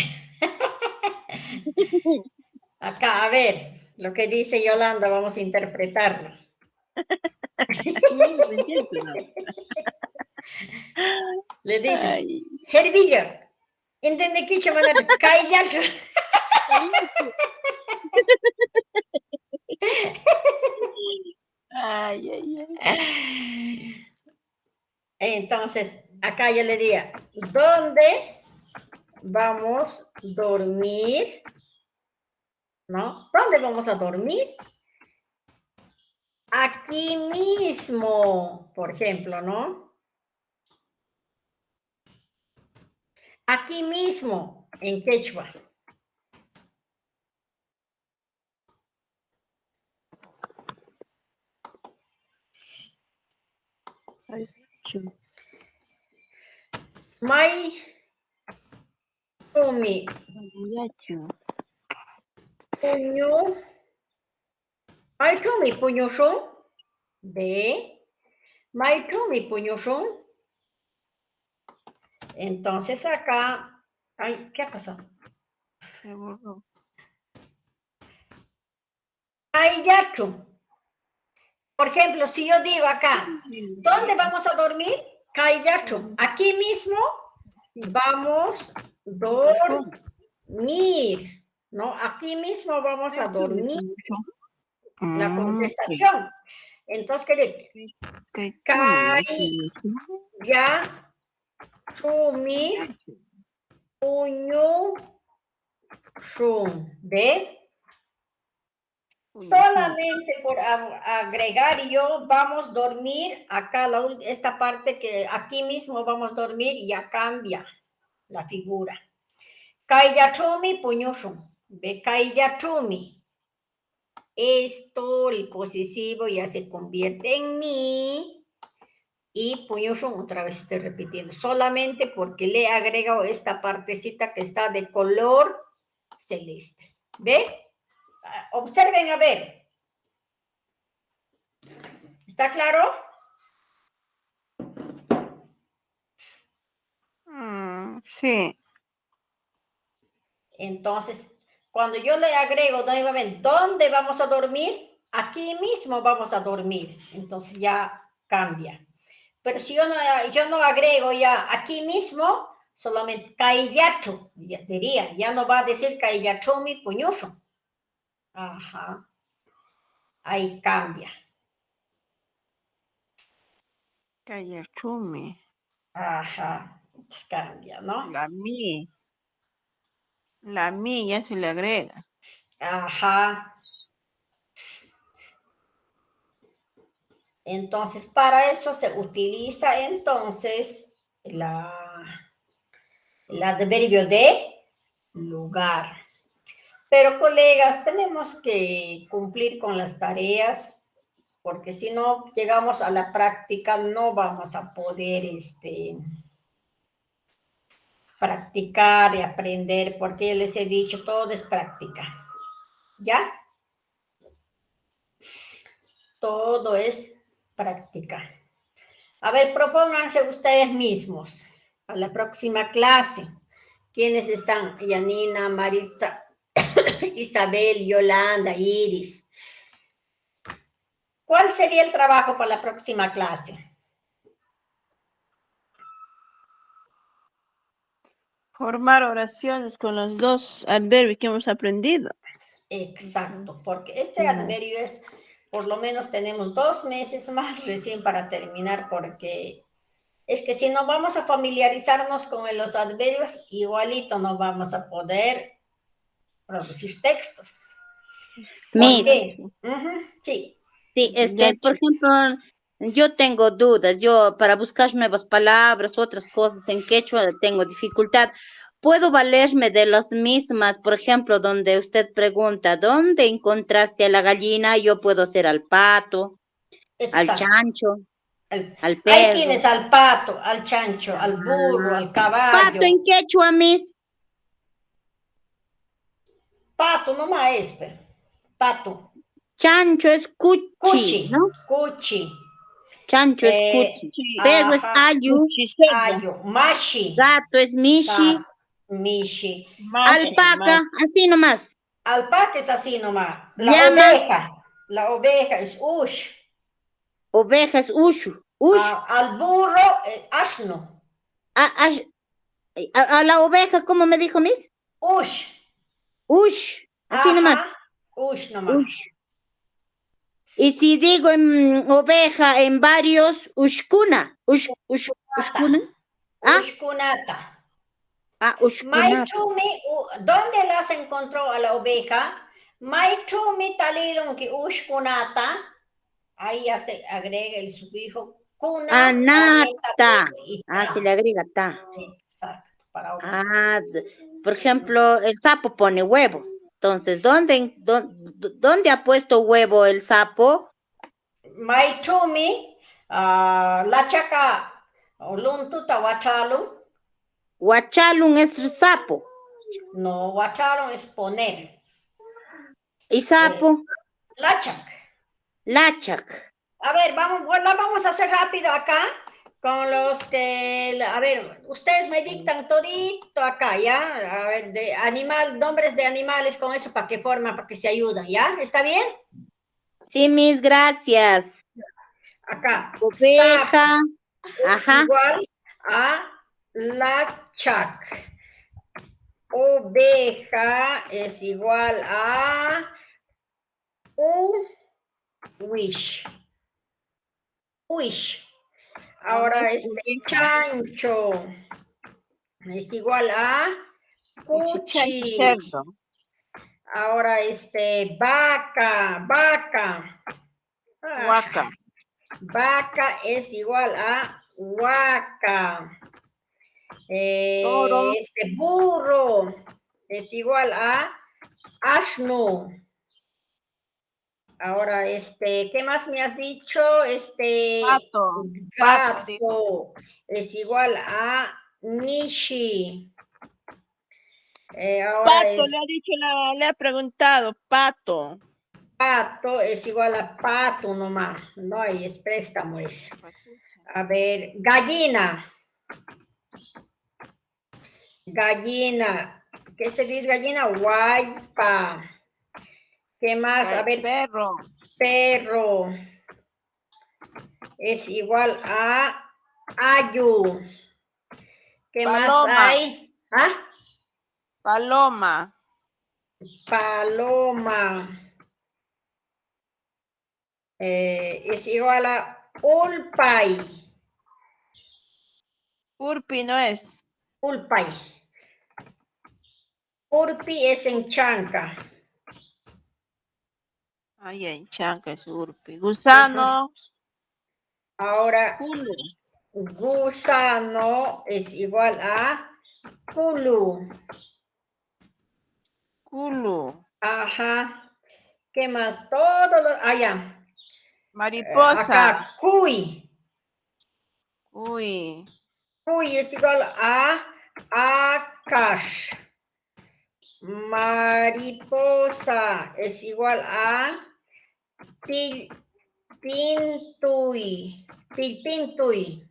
Acá, a ver, lo que dice Yolanda, vamos a interpretarlo. Le dices, Hervillo, ¿entiende qué chumanacho? Cayacho. Ay, ay, ay. Entonces, acá yo le diría, ¿dónde vamos a dormir? ¿No? ¿Dónde vamos a dormir? Aquí mismo, por ejemplo, ¿no? Aquí mismo, en quechua. May Tumi puño. May Tumi puño son. B. Maitrumi puñushun. Entonces acá, ay, ¿qué ha pasado? Se borró. Kaiyachu. Por ejemplo, si yo digo acá, ¿dónde vamos a dormir? Kaiyachu. Aquí mismo vamos a dormir, ¿no? Aquí mismo vamos a dormir. La contestación. Entonces, ¿qué le Kaiyachu puñushun. ¿Ve? Solamente por agregar yo vamos a dormir acá, esta parte que aquí mismo vamos a dormir y ya cambia la figura. Kaiyachumi puñushun. Ve kaiyachumi. Esto, el posesivo ya se convierte en mi y puñushun otra vez estoy repitiendo. Solamente porque le he agregado esta partecita que está de color celeste. ¿Ve? Observen a ver. ¿Está claro? Sí. Entonces, cuando yo le agrego nuevamente, ¿dónde vamos a dormir? Aquí mismo vamos a dormir. Entonces ya cambia. Pero si yo no agrego ya aquí mismo, solamente kaiyacho, ya diría, ya no va a decir kaiyachumi puñuso. Ajá. Ahí cambia. Kayachumi. Ajá. Cambia, ¿no? La mi ya se le agrega. Ajá. Entonces, para eso se utiliza entonces el adverbio de lugar. Pero, colegas, tenemos que cumplir con las tareas porque si no llegamos a la práctica no vamos a poder practicar y aprender porque les he dicho, todo es práctica. ¿Ya? Todo es práctica. A ver, propónganse ustedes mismos a la próxima clase. ¿Quiénes están? Yanina, Marisa, Isabel, Yolanda, Iris. ¿Cuál sería el trabajo para la próxima clase? Formar oraciones con los dos adverbios que hemos aprendido. Exacto, porque este adverbio es, por lo menos tenemos 2 meses más recién para terminar, porque es que si no vamos a familiarizarnos con los adverbios, igualito no vamos a poder producir textos. ¿Por Miss, qué? Sí. sí, Ya, por ejemplo, yo tengo dudas, yo para buscar nuevas palabras, otras cosas en quechua tengo dificultad. ¿Puedo valerme de las mismas? Por ejemplo, donde usted pregunta, ¿dónde encontraste a la gallina? Yo puedo ser al pato, al Exacto. chancho, al Ahí perro. tienes al pato, al chancho, al burro, al caballo. Pato en quechua, Miss. Pato nomás es, pero. Pato. Chancho es cuchi, Cuchi, ¿no? cuchi. Chancho es cuchi. sí. Perro es Ajá. ayu. Ayo, mashi. Gato es mishi. Gato, mishi. Alpaca, así nomás. Alpaca es así nomás. Llama. La oveja es ush. Oveja es ushu. Ush. Al burro es asno. A la oveja, ¿cómo me dijo, Miss? Ush. Ush. Así nomás. Ush nomás. Ush. Y si digo en oveja en varios, ushkuna. Ushkuna. Ushkunata. Ushkunata. Maichumi, ¿dónde las encontró a la oveja? Maichumi talilun que ushkunata. Ahí ya se agrega el sufijo kuna. Anata. Se le agrega ta. Exacto. Para Por ejemplo, el sapo pone huevo. Entonces, ¿dónde ha puesto huevo el sapo? Maichumi, la chaca, luntuta wachalun. Huachalun es sapo. No, wachalun es poner. ¿Y sapo? Lachak. Lachak. A ver, vamos a hacer rápido acá con los que, a ver, ustedes me dictan todito acá, ¿ya? A ver, nombres de animales con eso para que forman, para que se ayuden, ¿ya? ¿Está bien? Sí, Miss, gracias. Acá, sapo Oveja. es Ajá. igual a lachac. Oveja es igual a wish. Wish. Ahora chancho es igual a cuchi. Cerdo. Ahora vaca. Huaca. Vaca es igual a huaca. Toro. Burro es igual a asno. Ahora, ¿qué más me has dicho? Pato. Gato es igual a nishi. Ahora Pato, le ha dicho, le ha preguntado, pato. pato es igual a pato nomás. No hay, es préstamo es. A ver, gallina. Gallina. ¿Qué se dice gallina? Guaypa. ¿Qué más? A ver, Perro. perro es igual a ayu. ¿Qué más Paloma. hay? ¿Ah? Paloma. Paloma. Es igual a ulpay. Urpi no es. Ulpay. Urpi es en chanca. Ay, en chanca es urpi. Gusano. Ahora, Culo. gusano es igual a culu. Culo. Ajá. ¿Qué más? Todo lo. Ah, ya. Mariposa. Acá, cuy. Uy. Cuy es igual a akash. Mariposa es igual a pilpintuy. Pilpintuy.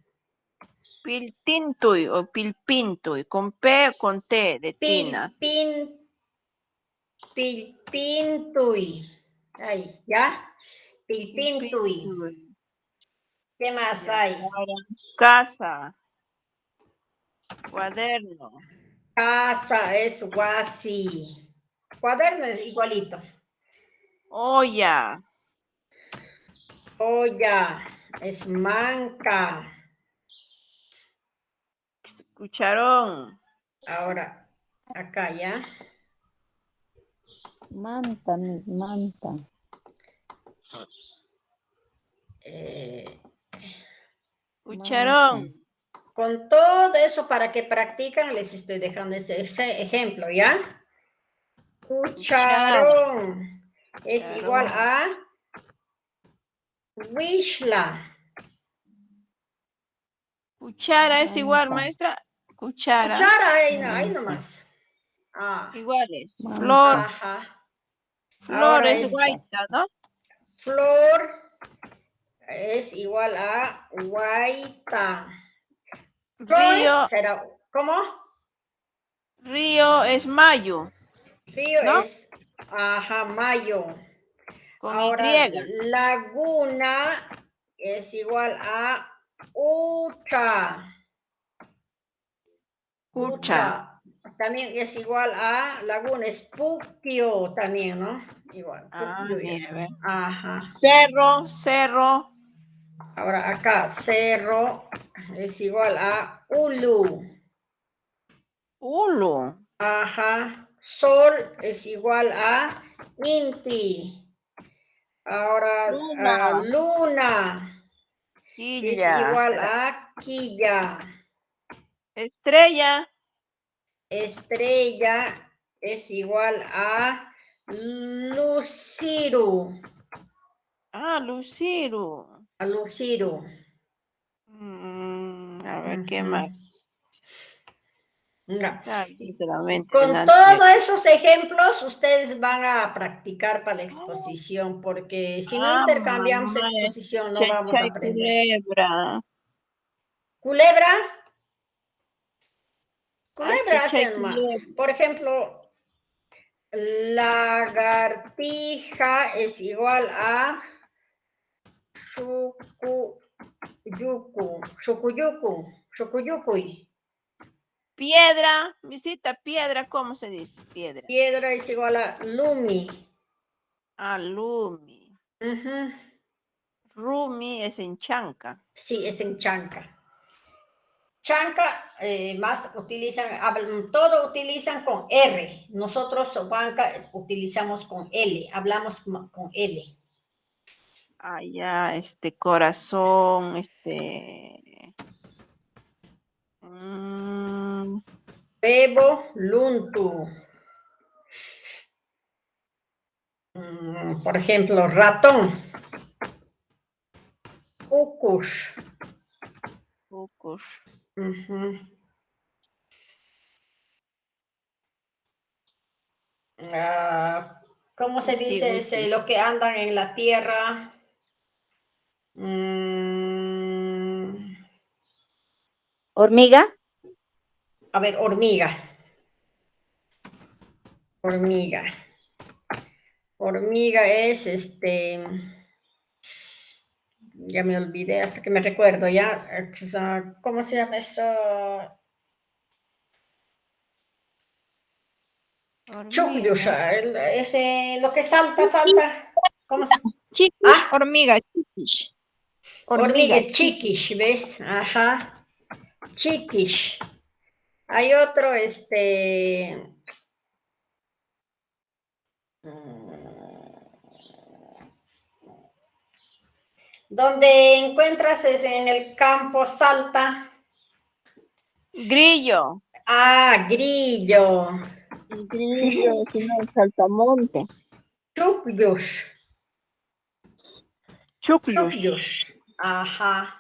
Piltintuy o pilpintuy. Con P o con T de tina. Pilpintuy. Ahí, ¿ya? Pilpintuy. Pilpintuy. ¿Qué más Ya. hay? Ahora, casa. Cuaderno. Casa es guasi. Cuaderno es igualito. Olla. Olla es manca. Cucharón. Ahora, acá ya. Manta, Miss, manta. Cucharón. Con todo eso para que practican, les estoy dejando ese ejemplo, ¿ya? Cucharón es igual a wishla. Cuchara es igual, maestra. Cuchara. Cuchara, ahí nomás. Ah, Iguales. Flor. ajá. Flor Ahora es guaita, ¿no? flor es igual a guaita. Río. ¿Cómo? Río es mayo. Río ¿no? es, ajá, mayo. Con Ahora, Y. laguna es igual a ucha. Ucha. También es igual a laguna, es puquio también, ¿no? Igual, Ah, puquio. mira, a ver. Ajá. Cerro. Ahora acá, cerro es igual a ulu. Ulu. Ajá. Sol es igual a inti. Ahora, Luna. luna es Quilla. igual a quilla. Estrella. Estrella es igual a luciru. Ah, Luciru. A luciru. A ver, ¿qué más? Ya. Está literalmente Con delante todos esos ejemplos, ustedes van a practicar para la exposición, porque si no intercambiamos mamá, exposición, no chay, vamos a chay, aprender. culebra. Culebra, H, culebra chay, hacen más. culebra. Por ejemplo, lagartija es igual a shukuyukuy. Piedra, visita piedra, ¿cómo se dice? Piedra. Piedra es igual a lumi. Alumi. Ujú. Rumi es en chanca. Sí, es en chanca. Chanca, más utilizan, todo utilizan con R. Nosotros, banca, utilizamos con L. Hablamos con L. Allá, corazón, Bebo, luntu. Por ejemplo, ratón. Ukush. Ukush. Ujú. ¿Cómo se dice ese, lo que andan en la tierra? ¿Hormiga? A ver, hormiga. Hormiga. Hormiga es ya me olvidé, hasta que me recuerdo, ya. ¿Cómo se llama eso? Chucuyusha, ese, lo que salta. ¿Cómo se? Chiquish, Ah, hormiga, chiquish. hormiga, Hormiga, chiquish, ¿ves? Ajá, chiquish. Hay otro, donde encuentras es en el campo salta. Grillo. Ah, grillo. Grillo, si no, saltamonte. Chucuyush. Chuclus. Chucuyush. Ajá.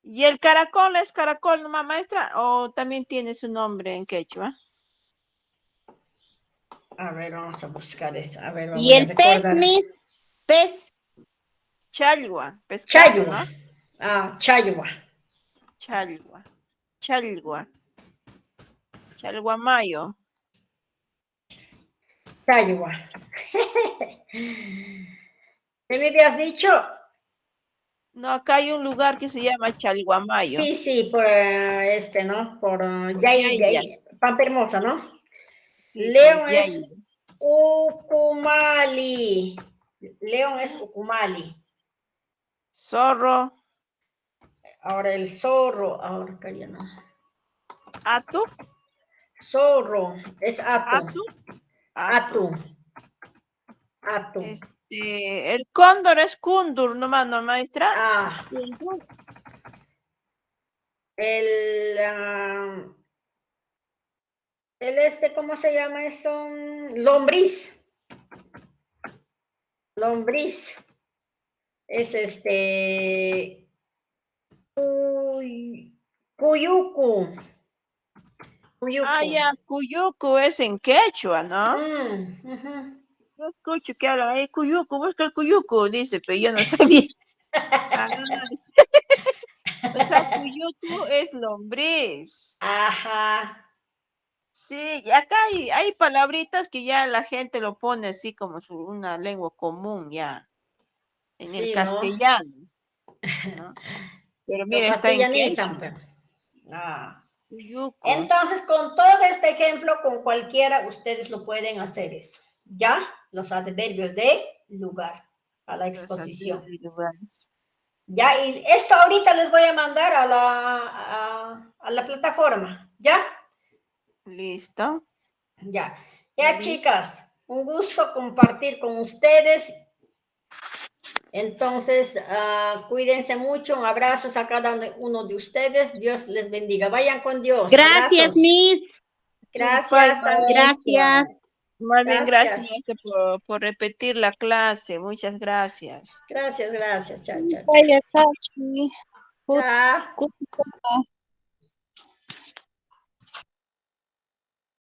¿Y el caracol es caracol, nomás, maestra? ¿O también tiene su nombre en quechua? A ver, vamos a buscar eso. A ver, ¿Y voy a el pez, recordar. Miss? ¿Pez? Chalgua, pescado, Chayua. ¿no? Ah, chayua. Chalgua. Chalgua. Chalguamayo. Chayua. ¿Qué me habías dicho? No, acá hay un lugar que se llama Chalguamayo. Sí, por ¿no? Por Yaya. Pampa Hermosa, ¿no? Sí, León por es Yaya. Ucumali. León es Ucumali. Zorro. Ahora el zorro. Ahora calla, no. Atu. Zorro es atu. Atu. Atu. El cóndor es cundur, nomás, ¿no, maestra? Ah. El ¿cómo se llama eso? Lombriz. Lombriz. Es Cuyucu. Ah, ya, Cuyucu es en quechua, ¿no? Ujú. Yo escucho que hablan ahí, Cuyucu, busca el Cuyucu, dice, pero yo no sabía. O sea, Cuyucu es lombriz. Ajá. Sí, y acá hay palabritas que ya la gente lo pone así como una lengua común ya, en el Sí, ¿no? castellano, ¿no? Pero Lo mira, está en castellanizan. quechua. Ah. Cuyucu. Entonces, con todo este ejemplo, con cualquiera, ustedes lo pueden hacer eso. ¿Ya? Los adverbios de lugar a la exposición. Ya, y esto ahorita les voy a mandar a la plataforma. ¿Ya? Listo. Ya. Ya, chicas, un gusto compartir con ustedes. Entonces, cuídense mucho. Un abrazo a cada uno de ustedes. Dios les bendiga. Vayan con Dios. Gracias, Abrazos. Miss. Gracias también. Gracias. Más bien, gracias Gracias. por repetir la clase. Muchas gracias. Gracias. Chao. Vaya, Tachi. Chao.